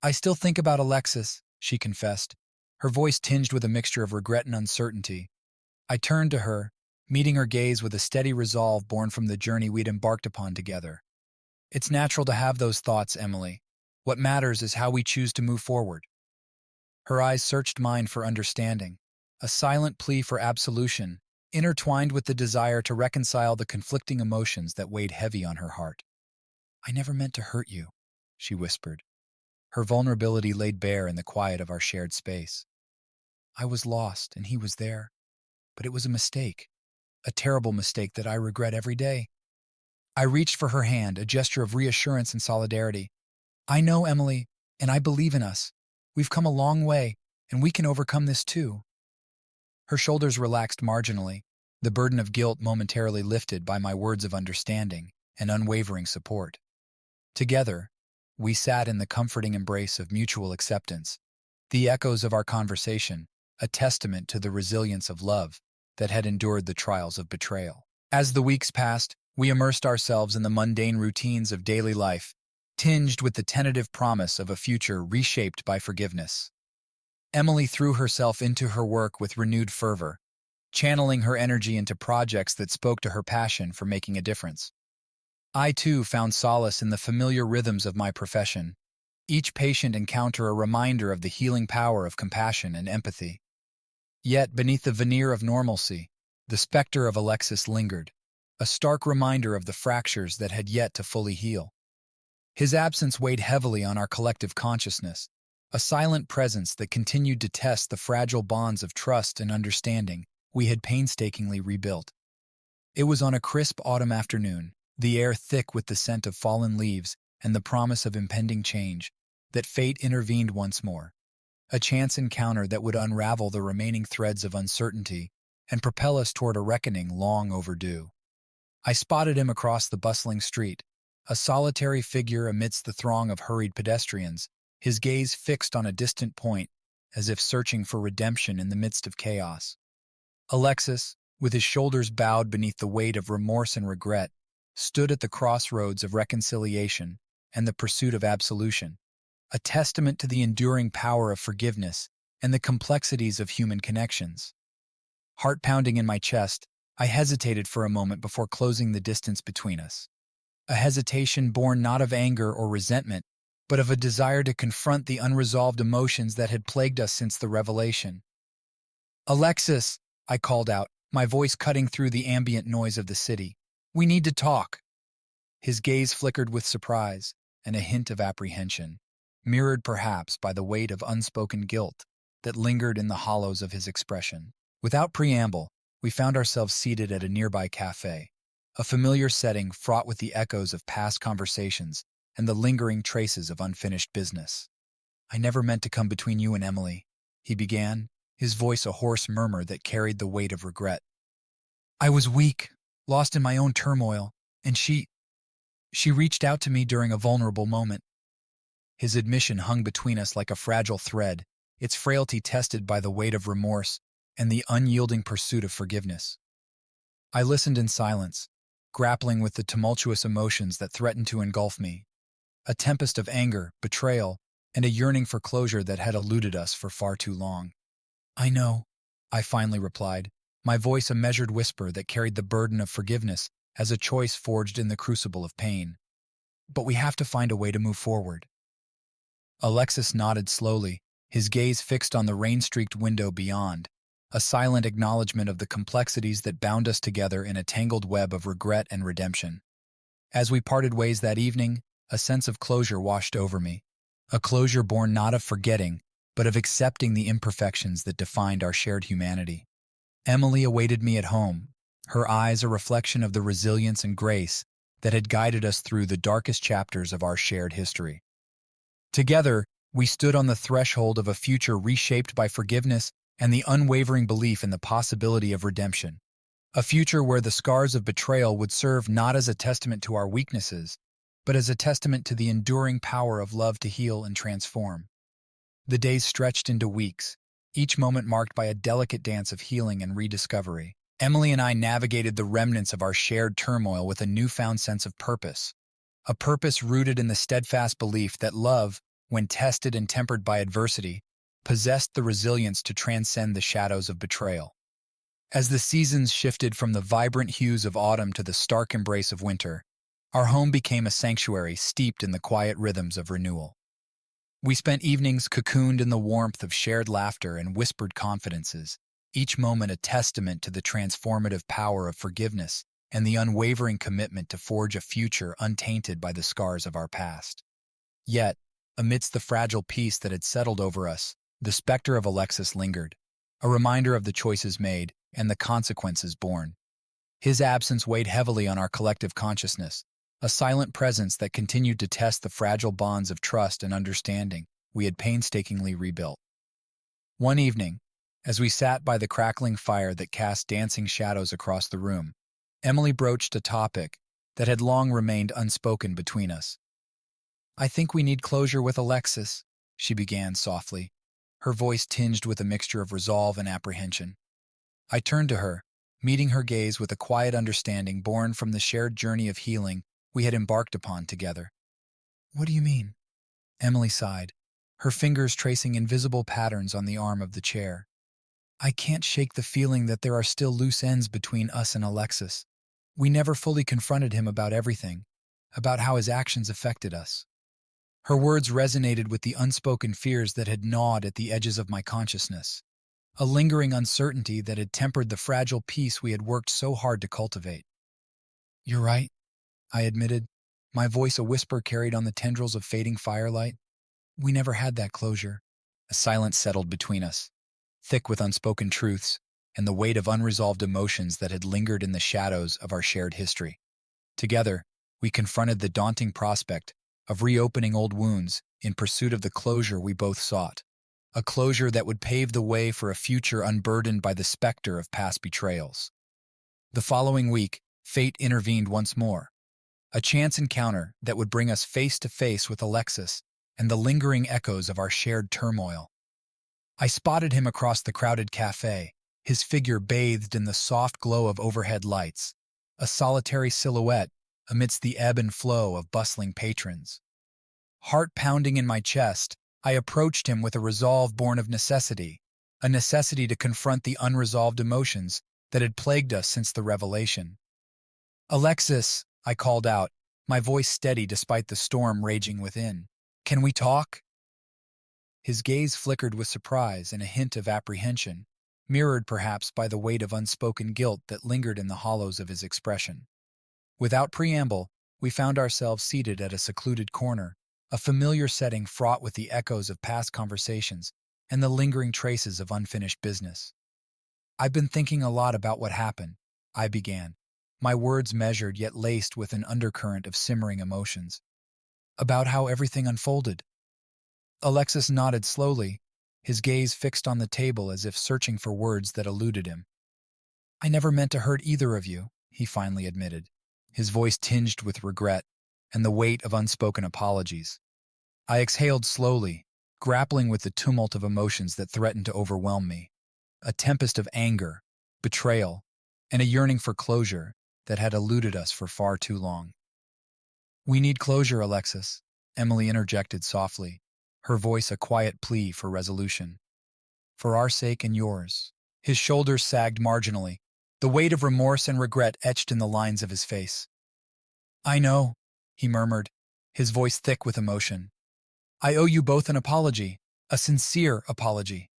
"I still think about Alexis," she confessed, her voice tinged with a mixture of regret and uncertainty. I turned to her, meeting her gaze with a steady resolve born from the journey we'd embarked upon together. "It's natural to have those thoughts, Emily. What matters is how we choose to move forward." Her eyes searched mine for understanding, a silent plea for absolution, intertwined with the desire to reconcile the conflicting emotions that weighed heavy on her heart. "I never meant to hurt you," she whispered, her vulnerability laid bare in the quiet of our shared space. "I was lost, and he was there. But it was a mistake, a terrible mistake that I regret every day." I reached for her hand, a gesture of reassurance and solidarity. "I know, Emily, and I believe in us. We've come a long way, and we can overcome this too." Her shoulders relaxed marginally, the burden of guilt momentarily lifted by my words of understanding and unwavering support. Together, we sat in the comforting embrace of mutual acceptance, the echoes of our conversation, a testament to the resilience of love that had endured the trials of betrayal. As the weeks passed, we immersed ourselves in the mundane routines of daily life, tinged with the tentative promise of a future reshaped by forgiveness. Emily threw herself into her work with renewed fervor, channeling her energy into projects that spoke to her passion for making a difference. I, too, found solace in the familiar rhythms of my profession, each patient encounter a reminder of the healing power of compassion and empathy. Yet, beneath the veneer of normalcy, the specter of Alexis lingered, a stark reminder of the fractures that had yet to fully heal. His absence weighed heavily on our collective consciousness, a silent presence that continued to test the fragile bonds of trust and understanding we had painstakingly rebuilt. It was on a crisp autumn afternoon, the air thick with the scent of fallen leaves and the promise of impending change, that fate intervened once more, a chance encounter that would unravel the remaining threads of uncertainty and propel us toward a reckoning long overdue. I spotted him across the bustling street, a solitary figure amidst the throng of hurried pedestrians, his gaze fixed on a distant point, as if searching for redemption in the midst of chaos. Alexis, with his shoulders bowed beneath the weight of remorse and regret, stood at the crossroads of reconciliation and the pursuit of absolution, a testament to the enduring power of forgiveness and the complexities of human connections. Heart pounding in my chest, I hesitated for a moment before closing the distance between us. A hesitation born not of anger or resentment, but of a desire to confront the unresolved emotions that had plagued us since the revelation. "Alexis," I called out, my voice cutting through the ambient noise of the city. "We need to talk." His gaze flickered with surprise and a hint of apprehension, mirrored perhaps by the weight of unspoken guilt that lingered in the hollows of his expression. Without preamble, we found ourselves seated at a nearby cafe, a familiar setting fraught with the echoes of past conversations and the lingering traces of unfinished business. "I never meant to come between you and Emily," he began, his voice a hoarse murmur that carried the weight of regret. "I was weak, lost in my own turmoil, and she reached out to me during a vulnerable moment." His admission hung between us like a fragile thread, its frailty tested by the weight of remorse and the unyielding pursuit of forgiveness. I listened in silence, grappling with the tumultuous emotions that threatened to engulf me, a tempest of anger, betrayal, and a yearning for closure that had eluded us for far too long. "I know," I finally replied, my voice a measured whisper that carried the burden of forgiveness as a choice forged in the crucible of pain. "But we have to find a way to move forward." Alexis nodded slowly, his gaze fixed on the rain-streaked window beyond, a silent acknowledgement of the complexities that bound us together in a tangled web of regret and redemption. As we parted ways that evening, a sense of closure washed over me, a closure born not of forgetting, but of accepting the imperfections that defined our shared humanity. Emily awaited me at home, her eyes a reflection of the resilience and grace that had guided us through the darkest chapters of our shared history. Together, we stood on the threshold of a future reshaped by forgiveness and the unwavering belief in the possibility of redemption, a future where the scars of betrayal would serve not as a testament to our weaknesses, but as a testament to the enduring power of love to heal and transform. The days stretched into weeks, each moment marked by a delicate dance of healing and rediscovery. Emily and I navigated the remnants of our shared turmoil with a newfound sense of purpose, a purpose rooted in the steadfast belief that love, when tested and tempered by adversity, possessed the resilience to transcend the shadows of betrayal. As the seasons shifted from the vibrant hues of autumn to the stark embrace of winter, our home became a sanctuary steeped in the quiet rhythms of renewal. We spent evenings cocooned in the warmth of shared laughter and whispered confidences, each moment a testament to the transformative power of forgiveness and the unwavering commitment to forge a future untainted by the scars of our past. Yet, amidst the fragile peace that had settled over us, the specter of Alexis lingered, a reminder of the choices made and the consequences borne. His absence weighed heavily on our collective consciousness, a silent presence that continued to test the fragile bonds of trust and understanding we had painstakingly rebuilt. One evening, as we sat by the crackling fire that cast dancing shadows across the room, Emily broached a topic that had long remained unspoken between us. "I think we need closure with Alexis," she began softly, her voice tinged with a mixture of resolve and apprehension. I turned to her, meeting her gaze with a quiet understanding born from the shared journey of healing we had embarked upon together. "What do you mean?" Emily sighed, her fingers tracing invisible patterns on the arm of the chair. "I can't shake the feeling that there are still loose ends between us and Alexis. We never fully confronted him about everything, about how his actions affected us." Her words resonated with the unspoken fears that had gnawed at the edges of my consciousness, a lingering uncertainty that had tempered the fragile peace we had worked so hard to cultivate. "You're right," I admitted, my voice a whisper carried on the tendrils of fading firelight. "We never had that closure." A silence settled between us, thick with unspoken truths and the weight of unresolved emotions that had lingered in the shadows of our shared history. Together, we confronted the daunting prospect of reopening old wounds in pursuit of the closure we both sought, a closure that would pave the way for a future unburdened by the specter of past betrayals. The following week, fate intervened once more, a chance encounter that would bring us face to face with Alexis and the lingering echoes of our shared turmoil. I spotted him across the crowded cafe, his figure bathed in the soft glow of overhead lights, a solitary silhouette amidst the ebb and flow of bustling patrons. Heart pounding in my chest, I approached him with a resolve born of necessity, a necessity to confront the unresolved emotions that had plagued us since the revelation. "Alexis," I called out, my voice steady despite the storm raging within. "Can we talk?" His gaze flickered with surprise and a hint of apprehension, mirrored perhaps by the weight of unspoken guilt that lingered in the hollows of his expression. Without preamble, we found ourselves seated at a secluded corner, a familiar setting fraught with the echoes of past conversations and the lingering traces of unfinished business. "I've been thinking a lot about what happened," I began, my words measured yet laced with an undercurrent of simmering emotions. "About how everything unfolded." Alexis nodded slowly, his gaze fixed on the table as if searching for words that eluded him. "I never meant to hurt either of you," he finally admitted, his voice tinged with regret and the weight of unspoken apologies. I exhaled slowly, grappling with the tumult of emotions that threatened to overwhelm me. A tempest of anger, betrayal, and a yearning for closure that had eluded us for far too long. "We need closure, Alexis," Emily interjected softly, her voice a quiet plea for resolution. "For our sake and yours." His shoulders sagged marginally, the weight of remorse and regret etched in the lines of his face. "I know," he murmured, his voice thick with emotion. "I owe you both an apology, a sincere apology."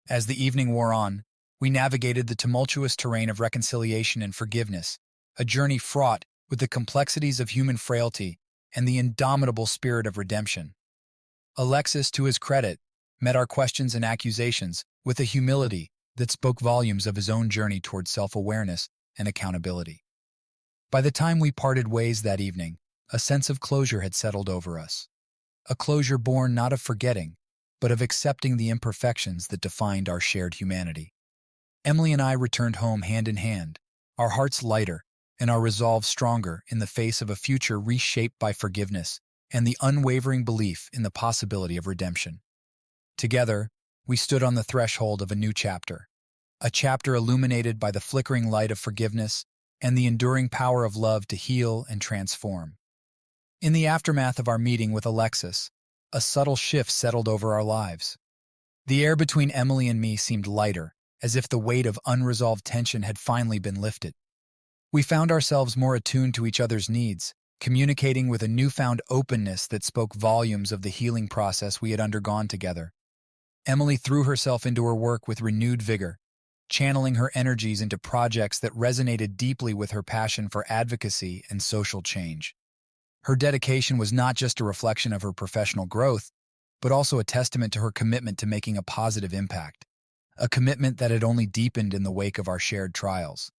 As the evening wore on, we navigated the tumultuous terrain of reconciliation and forgiveness, a journey fraught with the complexities of human frailty and the indomitable spirit of redemption. Alexis, to his credit, met our questions and accusations with a humility that spoke volumes of his own journey toward self-awareness and accountability. By the time we parted ways that evening, a sense of closure had settled over us. A closure born not of forgetting, but of accepting the imperfections that defined our shared humanity. Emily and I returned home hand in hand, our hearts lighter and our resolve stronger in the face of a future reshaped by forgiveness and the unwavering belief in the possibility of redemption. Together, we stood on the threshold of a new chapter, a chapter illuminated by the flickering light of forgiveness and the enduring power of love to heal and transform. In the aftermath of our meeting with Alexis, a subtle shift settled over our lives. The air between Emily and me seemed lighter, as if the weight of unresolved tension had finally been lifted. We found ourselves more attuned to each other's needs, communicating with a newfound openness that spoke volumes of the healing process we had undergone together. Emily threw herself into her work with renewed vigor, channeling her energies into projects that resonated deeply with her passion for advocacy and social change. Her dedication was not just a reflection of her professional growth, but also a testament to her commitment to making a positive impact, a commitment that had only deepened in the wake of our shared trials.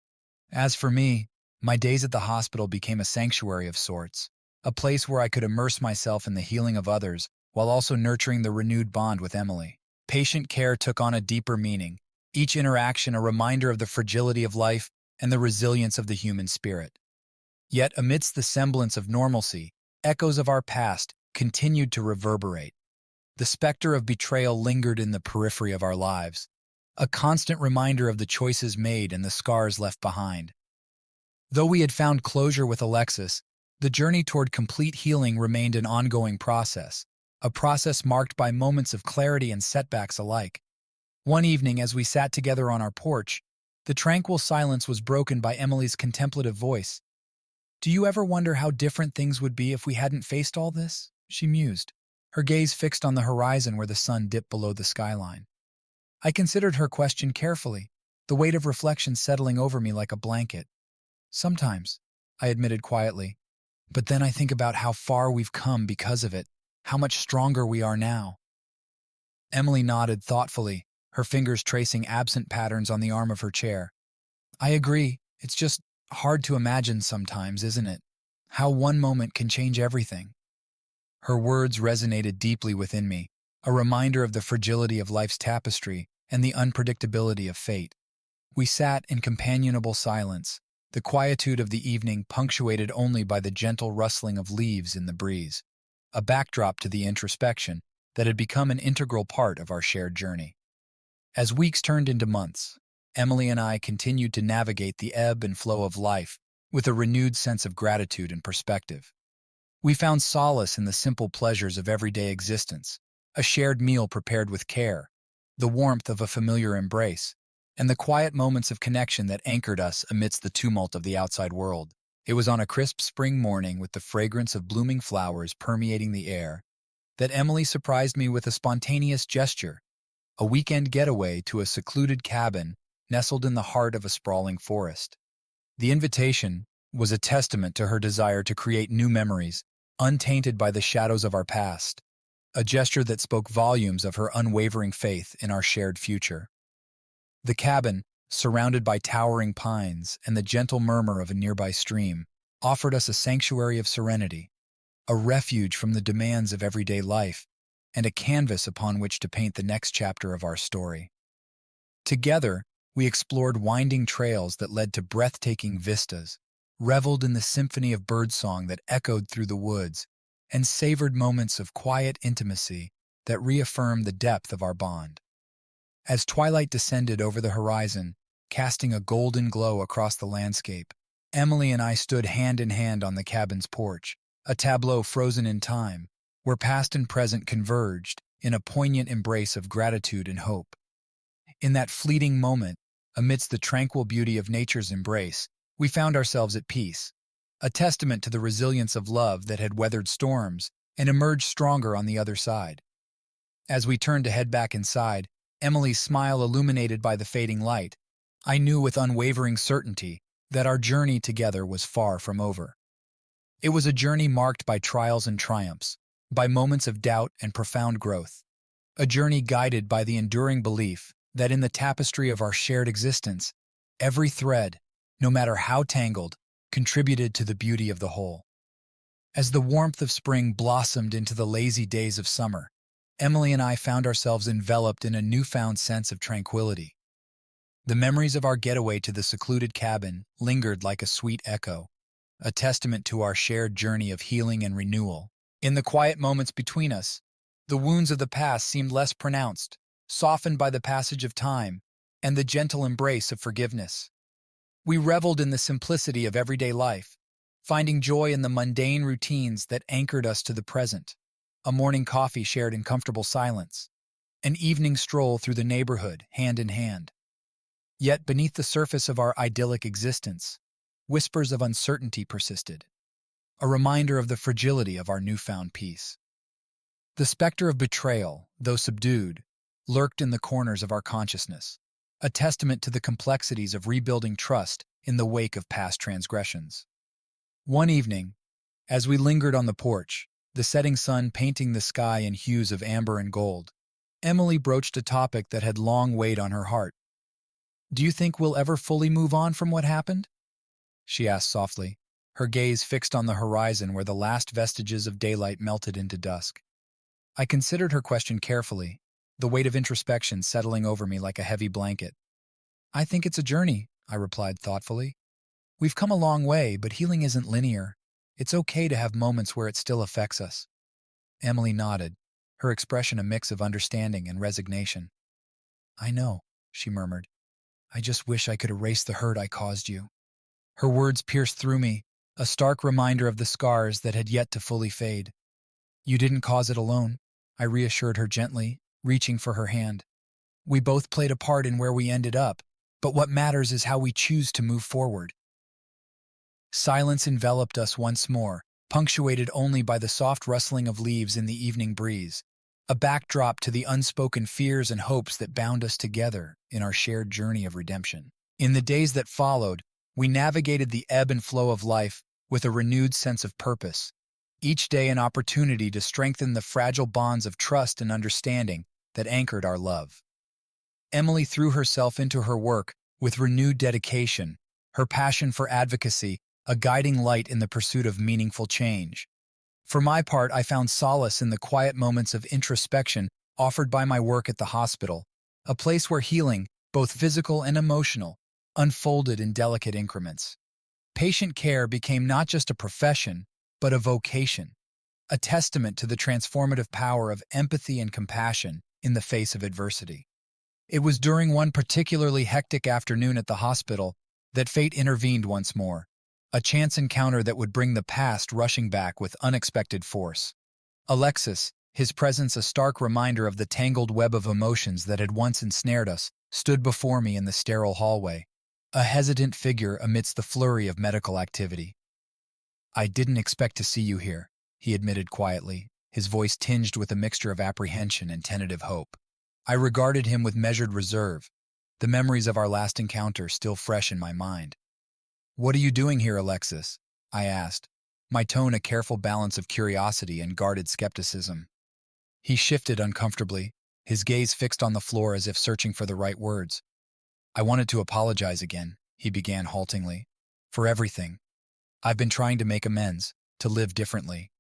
As for me, my days at the hospital became a sanctuary of sorts, a place where I could immerse myself in the healing of others while also nurturing the renewed bond with Emily. Patient care took on a deeper meaning, each interaction a reminder of the fragility of life and the resilience of the human spirit. Yet amidst the semblance of normalcy, echoes of our past continued to reverberate. The specter of betrayal lingered in the periphery of our lives, a constant reminder of the choices made and the scars left behind. Though we had found closure with Alexis, the journey toward complete healing remained an ongoing process, a process marked by moments of clarity and setbacks alike. One evening, as we sat together on our porch, the tranquil silence was broken by Emily's contemplative voice. "Do you ever wonder how different things would be if we hadn't faced all this?" she mused, her gaze fixed on the horizon where the sun dipped below the skyline. I considered her question carefully, the weight of reflection settling over me like a blanket. "Sometimes," I admitted quietly, "but then I think about how far we've come because of it, how much stronger we are now." Emily nodded thoughtfully, her fingers tracing absent patterns on the arm of her chair. "I agree, it's just hard to imagine sometimes, isn't it? How one moment can change everything." Her words resonated deeply within me, a reminder of the fragility of life's tapestry and the unpredictability of fate. We sat in companionable silence, the quietude of the evening punctuated only by the gentle rustling of leaves in the breeze. a backdrop to the introspection that had become an integral part of our shared journey. As weeks turned into months, Emily and I continued to navigate the ebb and flow of life with a renewed sense of gratitude and perspective. We found solace in the simple pleasures of everyday existence, a shared meal prepared with care, the warmth of a familiar embrace, and the quiet moments of connection that anchored us amidst the tumult of the outside world. It was on a crisp spring morning with the fragrance of blooming flowers permeating the air that Emily surprised me with a spontaneous gesture, a weekend getaway to a secluded cabin nestled in the heart of a sprawling forest. The invitation was a testament to her desire to create new memories, untainted by the shadows of our past, a gesture that spoke volumes of her unwavering faith in our shared future. The cabin, surrounded by towering pines and the gentle murmur of a nearby stream, offered us a sanctuary of serenity, a refuge from the demands of everyday life, and a canvas upon which to paint the next chapter of our story. Together, we explored winding trails that led to breathtaking vistas, reveled in the symphony of birdsong that echoed through the woods, and savored moments of quiet intimacy that reaffirmed the depth of our bond. As twilight descended over the horizon, casting a golden glow across the landscape, Emily and I stood hand in hand on the cabin's porch, a tableau frozen in time, where past and present converged in a poignant embrace of gratitude and hope. In that fleeting moment, amidst the tranquil beauty of nature's embrace, we found ourselves at peace, a testament to the resilience of love that had weathered storms and emerged stronger on the other side. As we turned to head back inside, Emily's smile illuminated by the fading light, I knew with unwavering certainty that our journey together was far from over. It was a journey marked by trials and triumphs, by moments of doubt and profound growth, a journey guided by the enduring belief that in the tapestry of our shared existence, every thread, no matter how tangled, contributed to the beauty of the whole. As the warmth of spring blossomed into the lazy days of summer, Emily and I found ourselves enveloped in a newfound sense of tranquility. The memories of our getaway to the secluded cabin lingered like a sweet echo, a testament to our shared journey of healing and renewal. In the quiet moments between us, the wounds of the past seemed less pronounced, softened by the passage of time and the gentle embrace of forgiveness. We reveled in the simplicity of everyday life, finding joy in the mundane routines that anchored us to the present, a morning coffee shared in comfortable silence, an evening stroll through the neighborhood hand in hand. Yet beneath the surface of our idyllic existence, whispers of uncertainty persisted, a reminder of the fragility of our newfound peace. The specter of betrayal, though subdued, lurked in the corners of our consciousness, a testament to the complexities of rebuilding trust in the wake of past transgressions. One evening, as we lingered on the porch, the setting sun painting the sky in hues of amber and gold, Emily broached a topic that had long weighed on her heart. "Do you think we'll ever fully move on from what happened?" she asked softly, her gaze fixed on the horizon where the last vestiges of daylight melted into dusk. I considered her question carefully, the weight of introspection settling over me like a heavy blanket. "I think it's a journey," I replied thoughtfully. "We've come a long way, but healing isn't linear. It's okay to have moments where it still affects us." Emily nodded, her expression a mix of understanding and resignation. "I know," she murmured. "I just wish I could erase the hurt I caused you." Her words pierced through me, a stark reminder of the scars that had yet to fully fade. "You didn't cause it alone," I reassured her gently, reaching for her hand. "We both played a part in where we ended up, but what matters is how we choose to move forward." Silence enveloped us once more, punctuated only by the soft rustling of leaves in the evening breeze, a backdrop to the unspoken fears and hopes that bound us together in our shared journey of redemption. In the days that followed, we navigated the ebb and flow of life with a renewed sense of purpose, each day an opportunity to strengthen the fragile bonds of trust and understanding that anchored our love. Emily threw herself into her work with renewed dedication, her passion for advocacy a guiding light in the pursuit of meaningful change. For my part, I found solace in the quiet moments of introspection offered by my work at the hospital, a place where healing, both physical and emotional, unfolded in delicate increments. Patient care became not just a profession, but a vocation, a testament to the transformative power of empathy and compassion in the face of adversity. It was during one particularly hectic afternoon at the hospital that fate intervened once more, a chance encounter that would bring the past rushing back with unexpected force. Alexis, his presence a stark reminder of the tangled web of emotions that had once ensnared us, stood before me in the sterile hallway, a hesitant figure amidst the flurry of medical activity. "I didn't expect to see you here," he admitted quietly, his voice tinged with a mixture of apprehension and tentative hope. I regarded him with measured reserve, the memories of our last encounter still fresh in my mind. "What are you doing here, Alexis?" I asked, my tone a careful balance of curiosity and guarded skepticism. He shifted uncomfortably, his gaze fixed on the floor as if searching for the right words. "I wanted to apologize again," he began haltingly, "for everything. I've been trying to make amends, to live differently."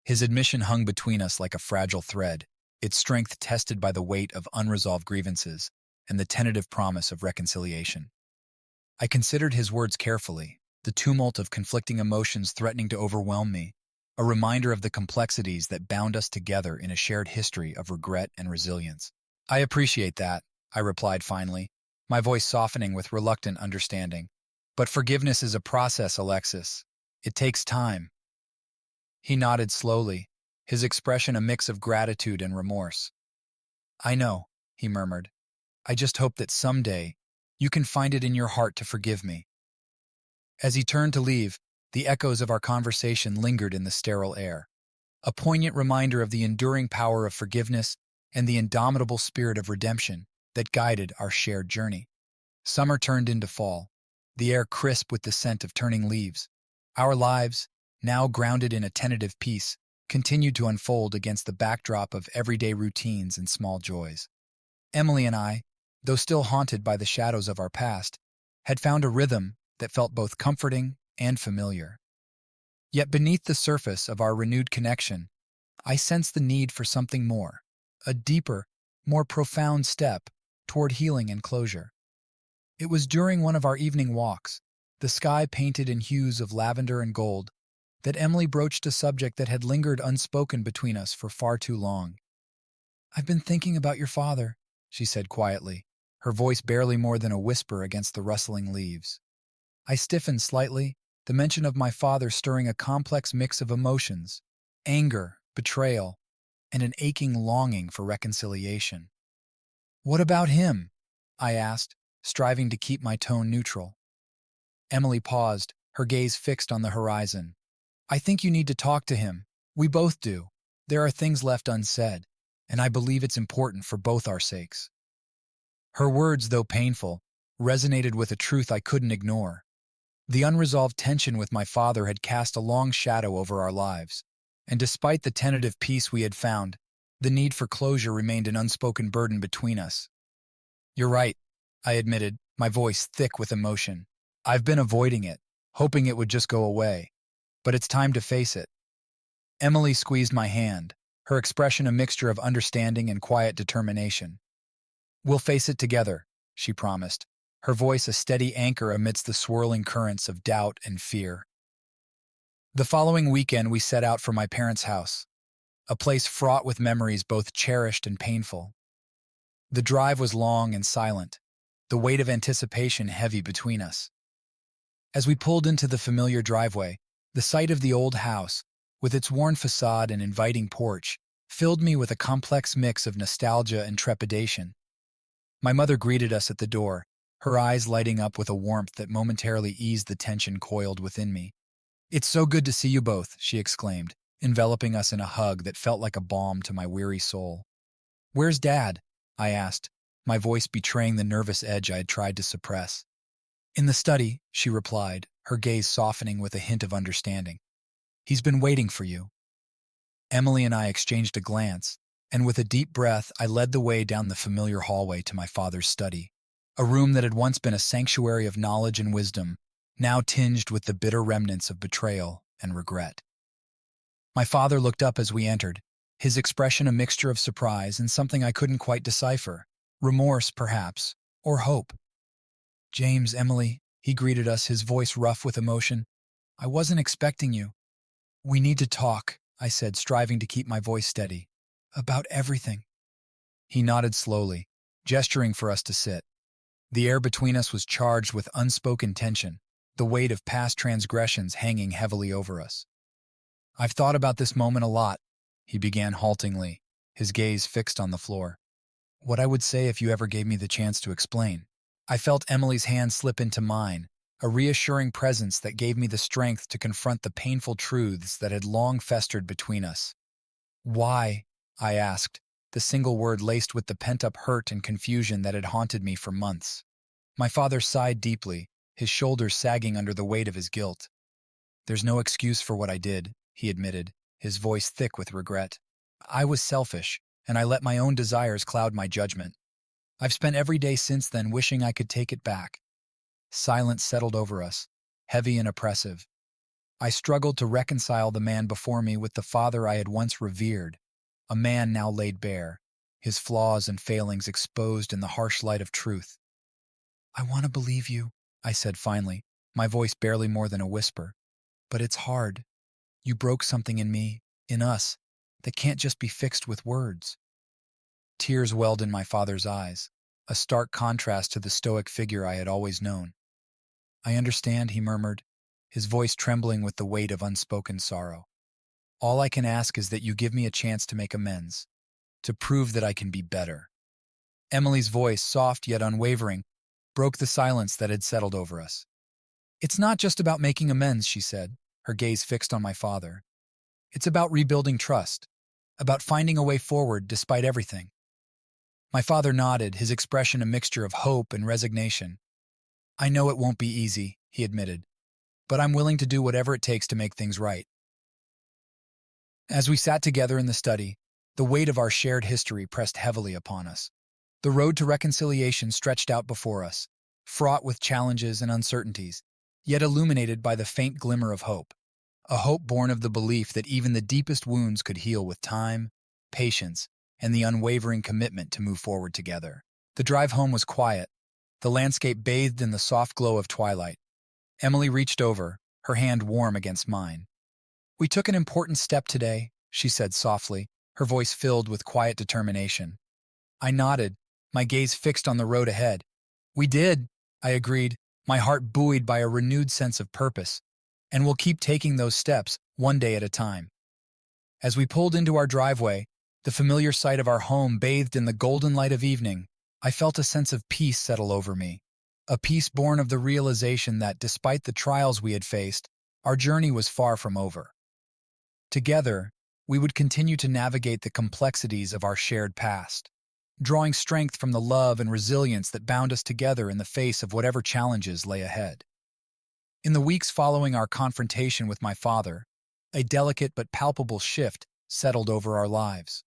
His admission hung between us like a fragile thread, its strength tested by the weight of unresolved grievances and the tentative promise of reconciliation. I considered his words carefully, the tumult of conflicting emotions threatening to overwhelm me, a reminder of the complexities that bound us together in a shared history of regret and resilience. "I appreciate that," I replied finally, my voice softening with reluctant understanding. "But forgiveness is a process, Alexis. It takes time." He nodded slowly, his expression a mix of gratitude and remorse. "I know," he murmured. "I just hope that someday you can find it in your heart to forgive me." As he turned to leave, the echoes of our conversation lingered in the sterile air, a poignant reminder of the enduring power of forgiveness and the indomitable spirit of redemption that guided our shared journey. Summer turned into fall, the air crisp with the scent of turning leaves. Our lives, now grounded in a tentative peace, continued to unfold against the backdrop of everyday routines and small joys. Emily and I, though still haunted by the shadows of our past, had found a rhythm that felt both comforting and familiar. Yet beneath the surface of our renewed connection, I sensed the need for something more, a deeper, more profound step toward healing and closure. It was during one of our evening walks, the sky painted in hues of lavender and gold, that Emily broached a subject that had lingered unspoken between us for far too long. "I've been thinking about your father," she said quietly, her voice barely more than a whisper against the rustling leaves. I stiffened slightly, the mention of my father stirring a complex mix of emotions, anger, betrayal, and an aching longing for reconciliation. "What about him?" I asked, striving to keep my tone neutral. Emily paused, her gaze fixed on the horizon. "I think you need to talk to him. We both do. There are things left unsaid, and I believe it's important for both our sakes." Her words, though painful, resonated with a truth I couldn't ignore. The unresolved tension with my father had cast a long shadow over our lives, and despite the tentative peace we had found, the need for closure remained an unspoken burden between us. "You're right," I admitted, my voice thick with emotion. "I've been avoiding it, hoping it would just go away. But it's time to face it." Emily squeezed my hand, her expression a mixture of understanding and quiet determination. "We'll face it together," she promised, her voice a steady anchor amidst the swirling currents of doubt and fear. The following weekend we set out for my parents' house, a place fraught with memories both cherished and painful. The drive was long and silent, the weight of anticipation heavy between us. As we pulled into the familiar driveway, the sight of the old house, with its worn facade and inviting porch, filled me with a complex mix of nostalgia and trepidation. My mother greeted us at the door, her eyes lighting up with a warmth that momentarily eased the tension coiled within me. "It's so good to see you both," she exclaimed, enveloping us in a hug that felt like a balm to my weary soul. "Where's Dad?" I asked, my voice betraying the nervous edge I had tried to suppress. "In the study," she replied, her gaze softening with a hint of understanding. "He's been waiting for you." Emily and I exchanged a glance, and with a deep breath, I led the way down the familiar hallway to my father's study, a room that had once been a sanctuary of knowledge and wisdom, now tinged with the bitter remnants of betrayal and regret. My father looked up as we entered, his expression a mixture of surprise and something I couldn't quite decipher, remorse, perhaps, or hope. "James, Emily," he greeted us, his voice rough with emotion. "I wasn't expecting you." "We need to talk," I said, striving to keep my voice steady. About everything. He nodded slowly, gesturing for us to sit. The air between us was charged with unspoken tension, the weight of past transgressions hanging heavily over us. I've thought about this moment a lot, he began haltingly, his gaze fixed on the floor. What I would say if you ever gave me the chance to explain. I felt Emily's hand slip into mine, a reassuring presence that gave me the strength to confront the painful truths that had long festered between us. Why? I asked, the single word laced with the pent-up hurt and confusion that had haunted me for months. My father sighed deeply, his shoulders sagging under the weight of his guilt. There's no excuse for what I did, he admitted, his voice thick with regret. I was selfish, and I let my own desires cloud my judgment. I've spent every day since then wishing I could take it back. Silence settled over us, heavy and oppressive. I struggled to reconcile the man before me with the father I had once revered, a man now laid bare, his flaws and failings exposed in the harsh light of truth. I want to believe you, I said finally, my voice barely more than a whisper. But it's hard. You broke something in me, in us, that can't just be fixed with words. Tears welled in my father's eyes, a stark contrast to the stoic figure I had always known. I understand, he murmured, his voice trembling with the weight of unspoken sorrow. All I can ask is that you give me a chance to make amends, to prove that I can be better. Emily's voice, soft yet unwavering, broke the silence that had settled over us. It's not just about making amends, she said, her gaze fixed on my father. It's about rebuilding trust, about finding a way forward despite everything. My father nodded, his expression a mixture of hope and resignation. I know it won't be easy, he admitted, but I'm willing to do whatever it takes to make things right. As we sat together in the study, the weight of our shared history pressed heavily upon us. The road to reconciliation stretched out before us, fraught with challenges and uncertainties, yet illuminated by the faint glimmer of hope, a hope born of the belief that even the deepest wounds could heal with time, patience, and the unwavering commitment to move forward together. The drive home was quiet, the landscape bathed in the soft glow of twilight. Emily reached over, her hand warm against mine. We took an important step today, she said softly, her voice filled with quiet determination. I nodded, my gaze fixed on the road ahead. We did, I agreed, my heart buoyed by a renewed sense of purpose. And we'll keep taking those steps, one day at a time. As we pulled into our driveway, the familiar sight of our home bathed in the golden light of evening, I felt a sense of peace settle over me, a peace born of the realization that, despite the trials we had faced, our journey was far from over. Together, we would continue to navigate the complexities of our shared past, drawing strength from the love and resilience that bound us together in the face of whatever challenges lay ahead. In the weeks following our confrontation with my father, a delicate but palpable shift settled over our lives.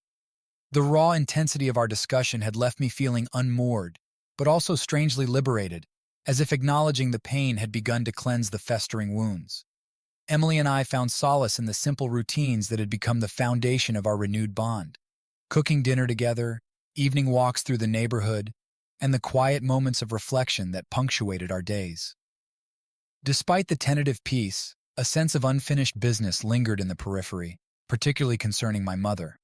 The raw intensity of our discussion had left me feeling unmoored, but also strangely liberated, as if acknowledging the pain had begun to cleanse the festering wounds. Emily and I found solace in the simple routines that had become the foundation of our renewed bond. Cooking dinner together, evening walks through the neighborhood, and the quiet moments of reflection that punctuated our days. Despite the tentative peace, a sense of unfinished business lingered in the periphery, particularly concerning my mother.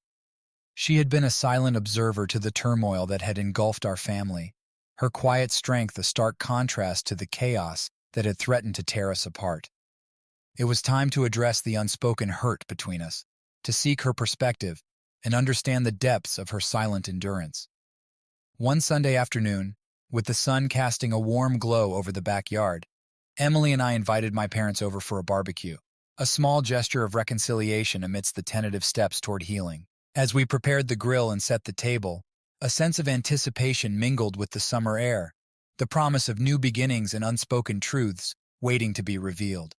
She had been a silent observer to the turmoil that had engulfed our family, her quiet strength a stark contrast to the chaos that had threatened to tear us apart. It was time to address the unspoken hurt between us, to seek her perspective and understand the depths of her silent endurance. One Sunday afternoon, with the sun casting a warm glow over the backyard, Emily and I invited my parents over for a barbecue, a small gesture of reconciliation amidst the tentative steps toward healing. As we prepared the grill and set the table, a sense of anticipation mingled with the summer air, the promise of new beginnings and unspoken truths waiting to be revealed.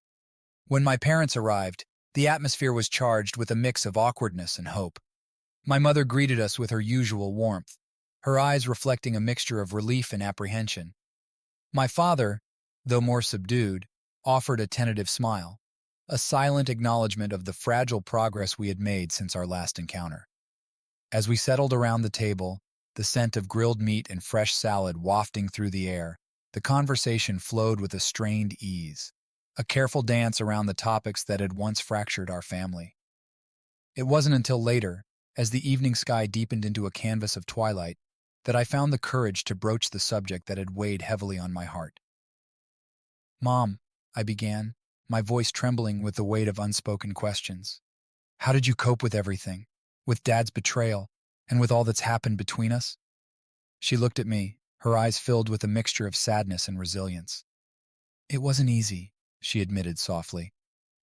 When my parents arrived, the atmosphere was charged with a mix of awkwardness and hope. My mother greeted us with her usual warmth, her eyes reflecting a mixture of relief and apprehension. My father, though more subdued, offered a tentative smile, a silent acknowledgement of the fragile progress we had made since our last encounter. As we settled around the table, the scent of grilled meat and fresh salad wafting through the air, the conversation flowed with a strained ease, a careful dance around the topics that had once fractured our family. It wasn't until later, as the evening sky deepened into a canvas of twilight, that I found the courage to broach the subject that had weighed heavily on my heart. "Mom," I began, my voice trembling with the weight of unspoken questions. "How did you cope with everything? With Dad's betrayal, and with all that's happened between us?" She looked at me, her eyes filled with a mixture of sadness and resilience. "It wasn't easy," she admitted softly,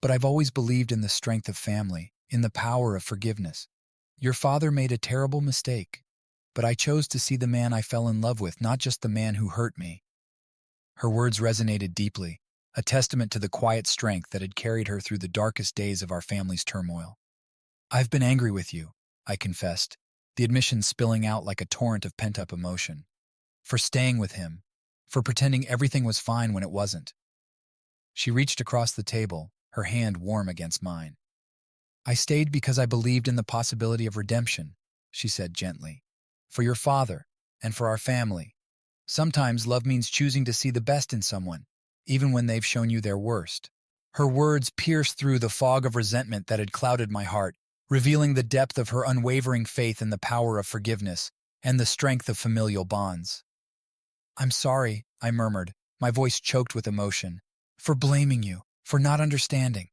"but I've always believed in the strength of family, in the power of forgiveness. Your father made a terrible mistake, but I chose to see the man I fell in love with, not just the man who hurt me." Her words resonated deeply, a testament to the quiet strength that had carried her through the darkest days of our family's turmoil. "I've been angry with you," I confessed, the admission spilling out like a torrent of pent-up emotion. "For staying with him, for pretending everything was fine when it wasn't." She reached across the table, her hand warm against mine. "I stayed because I believed in the possibility of redemption," she said gently. "For your father, and for our family. Sometimes love means choosing to see the best in someone, even when they've shown you their worst." Her words pierced through the fog of resentment that had clouded my heart, revealing the depth of her unwavering faith in the power of forgiveness and the strength of familial bonds. "I'm sorry," I murmured, my voice choked with emotion, "for blaming you, for not understanding."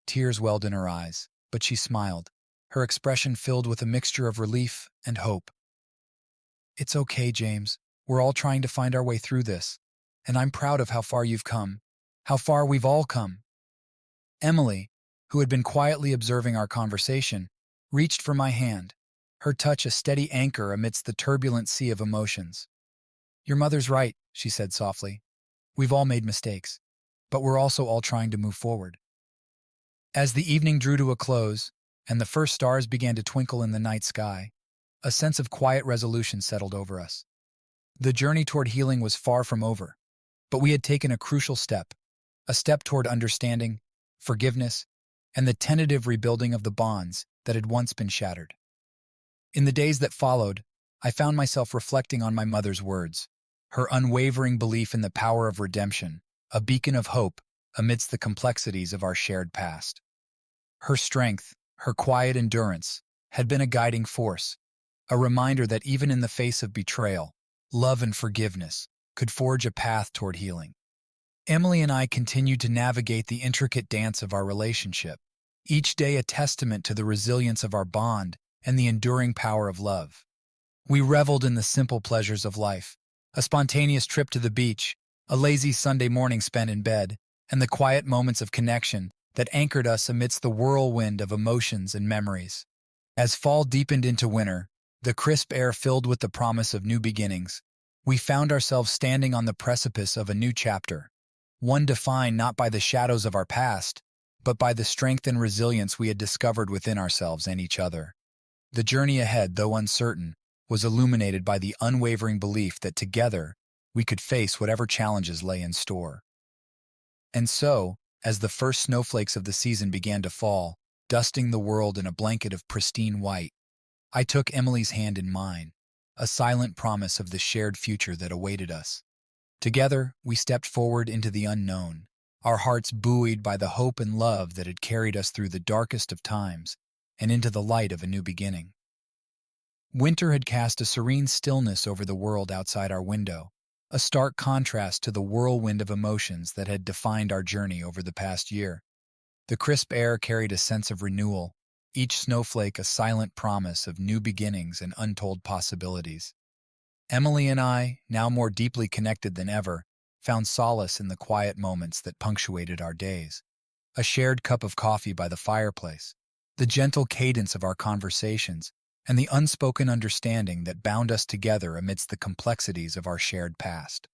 Tears welled in her eyes, but she smiled, her expression filled with a mixture of relief and hope. "It's okay, James. We're all trying to find our way through this, and I'm proud of how far you've come, how far we've all come." Emily, who had been quietly observing our conversation, reached for my hand, her touch a steady anchor amidst the turbulent sea of emotions. "Your mother's right," she said softly. "We've all made mistakes, but we're also all trying to move forward." As the evening drew to a close, and the first stars began to twinkle in the night sky, a sense of quiet resolution settled over us. The journey toward healing was far from over, but we had taken a crucial step, a step toward understanding, forgiveness, and the tentative rebuilding of the bonds that had once been shattered. In the days that followed, I found myself reflecting on my mother's words, her unwavering belief in the power of redemption, a beacon of hope amidst the complexities of our shared past. Her strength, her quiet endurance, had been a guiding force, a reminder that even in the face of betrayal, love and forgiveness could forge a path toward healing. Emily and I continued to navigate the intricate dance of our relationship, each day a testament to the resilience of our bond and the enduring power of love. We reveled in the simple pleasures of life, a spontaneous trip to the beach, a lazy Sunday morning spent in bed, and the quiet moments of connection that anchored us amidst the whirlwind of emotions and memories. As fall deepened into winter, the crisp air filled with the promise of new beginnings, we found ourselves standing on the precipice of a new chapter, one defined not by the shadows of our past, but by the strength and resilience we had discovered within ourselves and each other. The journey ahead, though uncertain, was illuminated by the unwavering belief that together we could face whatever challenges lay in store. And so, as the first snowflakes of the season began to fall, dusting the world in a blanket of pristine white, I took Emily's hand in mine, a silent promise of the shared future that awaited us. Together, we stepped forward into the unknown, our hearts buoyed by the hope and love that had carried us through the darkest of times and into the light of a new beginning. Winter had cast a serene stillness over the world outside our window, a stark contrast to the whirlwind of emotions that had defined our journey over the past year. The crisp air carried a sense of renewal, each snowflake a silent promise of new beginnings and untold possibilities. Emily and I, now more deeply connected than ever, found solace in the quiet moments that punctuated our days. A shared cup of coffee by the fireplace, the gentle cadence of our conversations, and the unspoken understanding that bound us together amidst the complexities of our shared past.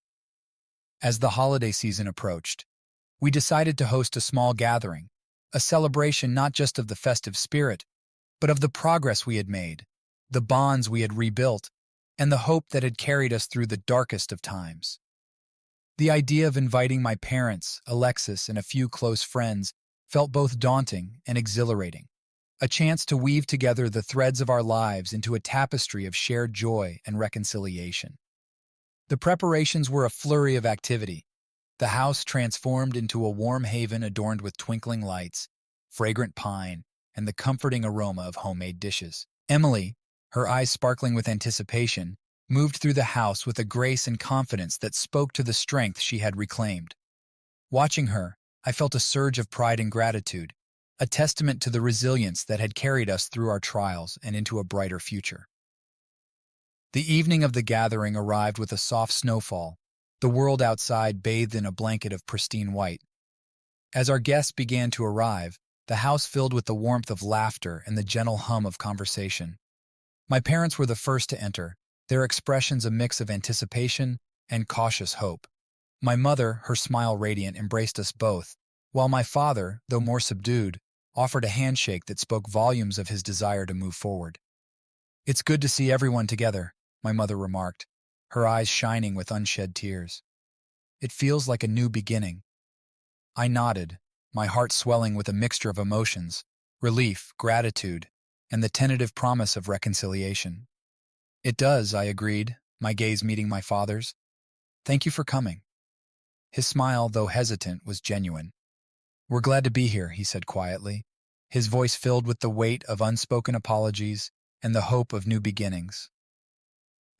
As the holiday season approached, we decided to host a small gathering, a celebration not just of the festive spirit, but of the progress we had made, the bonds we had rebuilt, and the hope that had carried us through the darkest of times. The idea of inviting my parents, Alexis, and a few close friends felt both daunting and exhilarating, a chance to weave together the threads of our lives into a tapestry of shared joy and reconciliation. The preparations were a flurry of activity, the house transformed into a warm haven adorned with twinkling lights, fragrant pine, and the comforting aroma of homemade dishes. Emily, her eyes sparkling with anticipation, moved through the house with a grace and confidence that spoke to the strength she had reclaimed. Watching her, I felt a surge of pride and gratitude, a testament to the resilience that had carried us through our trials and into a brighter future. The evening of the gathering arrived with a soft snowfall, the world outside bathed in a blanket of pristine white. As our guests began to arrive, the house filled with the warmth of laughter and the gentle hum of conversation. My parents were the first to enter, their expressions a mix of anticipation and cautious hope. My mother, her smile radiant, embraced us both, while my father, though more subdued, offered a handshake that spoke volumes of his desire to move forward. "It's good to see everyone together," my mother remarked, her eyes shining with unshed tears. "It feels like a new beginning." I nodded, my heart swelling with a mixture of emotions, relief, gratitude, and the tentative promise of reconciliation. "It does," I agreed, my gaze meeting my father's. "Thank you for coming." His smile, though hesitant, was genuine. "We're glad to be here," he said quietly, his voice filled with the weight of unspoken apologies and the hope of new beginnings.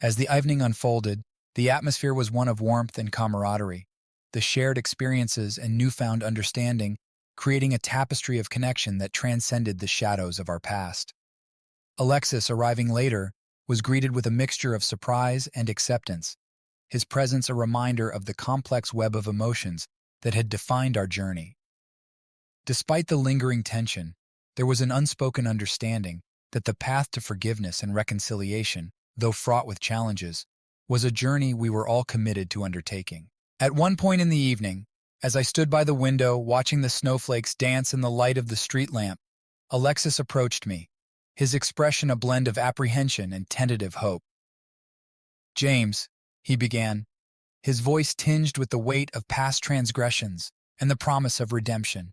As the evening unfolded, the atmosphere was one of warmth and camaraderie, the shared experiences and newfound understanding creating a tapestry of connection that transcended the shadows of our past. Alexis, arriving later, was greeted with a mixture of surprise and acceptance, his presence a reminder of the complex web of emotions that had defined our journey. Despite the lingering tension, there was an unspoken understanding that the path to forgiveness and reconciliation, though fraught with challenges, was a journey we were all committed to undertaking. At one point in the evening, as I stood by the window watching the snowflakes dance in the light of the street lamp, Alexis approached me, his expression a blend of apprehension and tentative hope. "James," he began, his voice tinged with the weight of past transgressions and the promise of redemption.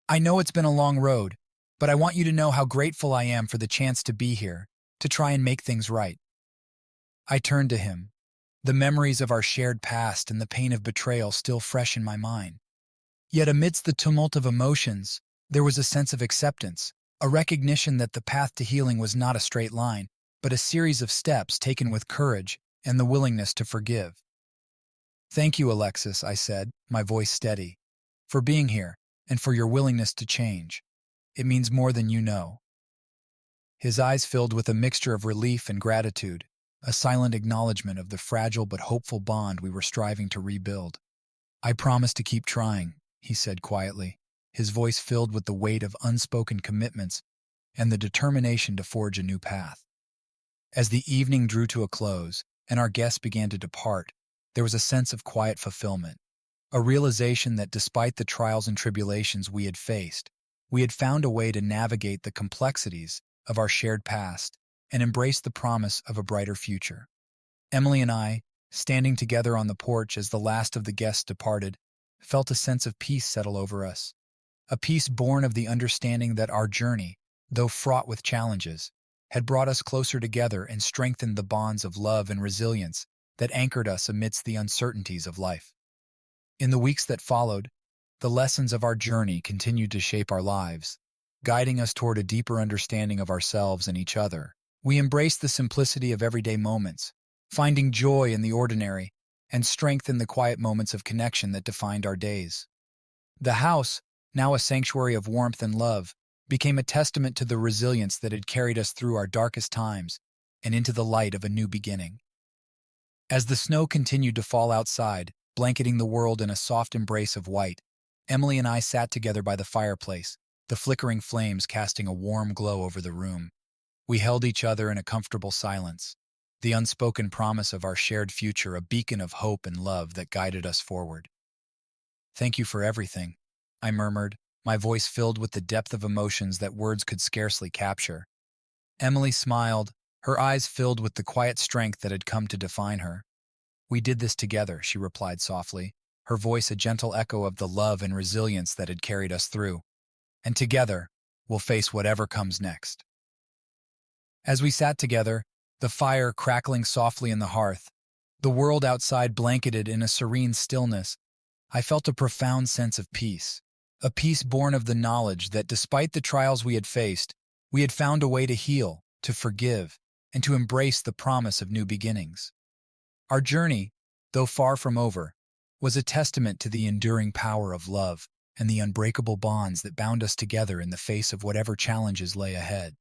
"I know it's been a long road, but I want you to know how grateful I am for the chance to be here, to try and make things right." I turned to him, the memories of our shared past and the pain of betrayal still fresh in my mind. Yet amidst the tumult of emotions, there was a sense of acceptance, a recognition that the path to healing was not a straight line, but a series of steps taken with courage and the willingness to forgive. "Thank you, Alexis," I said, my voice steady, "for being here and for your willingness to change. It means more than you know." His eyes filled with a mixture of relief and gratitude, a silent acknowledgement of the fragile but hopeful bond we were striving to rebuild. "I promise to keep trying," he said quietly, his voice filled with the weight of unspoken commitments and the determination to forge a new path. As the evening drew to a close and our guests began to depart, there was a sense of quiet fulfillment, a realization that despite the trials and tribulations we had faced, we had found a way to navigate the complexities of our shared past and embrace the promise of a brighter future. Emily and I, standing together on the porch as the last of the guests departed, felt a sense of peace settle over us, a peace born of the understanding that our journey, though fraught with challenges, had brought us closer together and strengthened the bonds of love and resilience that anchored us amidst the uncertainties of life. In the weeks that followed, the lessons of our journey continued to shape our lives, guiding us toward a deeper understanding of ourselves and each other. We embraced the simplicity of everyday moments, finding joy in the ordinary and strength in the quiet moments of connection that defined our days. The house, now a sanctuary of warmth and love, became a testament to the resilience that had carried us through our darkest times and into the light of a new beginning. As the snow continued to fall outside, blanketing the world in a soft embrace of white, Emily and I sat together by the fireplace, the flickering flames casting a warm glow over the room. We held each other in a comfortable silence, the unspoken promise of our shared future a beacon of hope and love that guided us forward. "Thank you for everything," I murmured, my voice filled with the depth of emotions that words could scarcely capture. Emily smiled, her eyes filled with the quiet strength that had come to define her. "We did this together," she replied softly, her voice a gentle echo of the love and resilience that had carried us through. "And together, we'll face whatever comes next." As we sat together, the fire crackling softly in the hearth, the world outside blanketed in a serene stillness, I felt a profound sense of peace, a peace born of the knowledge that despite the trials we had faced, we had found a way to heal, to forgive, and to embrace the promise of new beginnings. Our journey, though far from over, was a testament to the enduring power of love and the unbreakable bonds that bound us together in the face of whatever challenges lay ahead.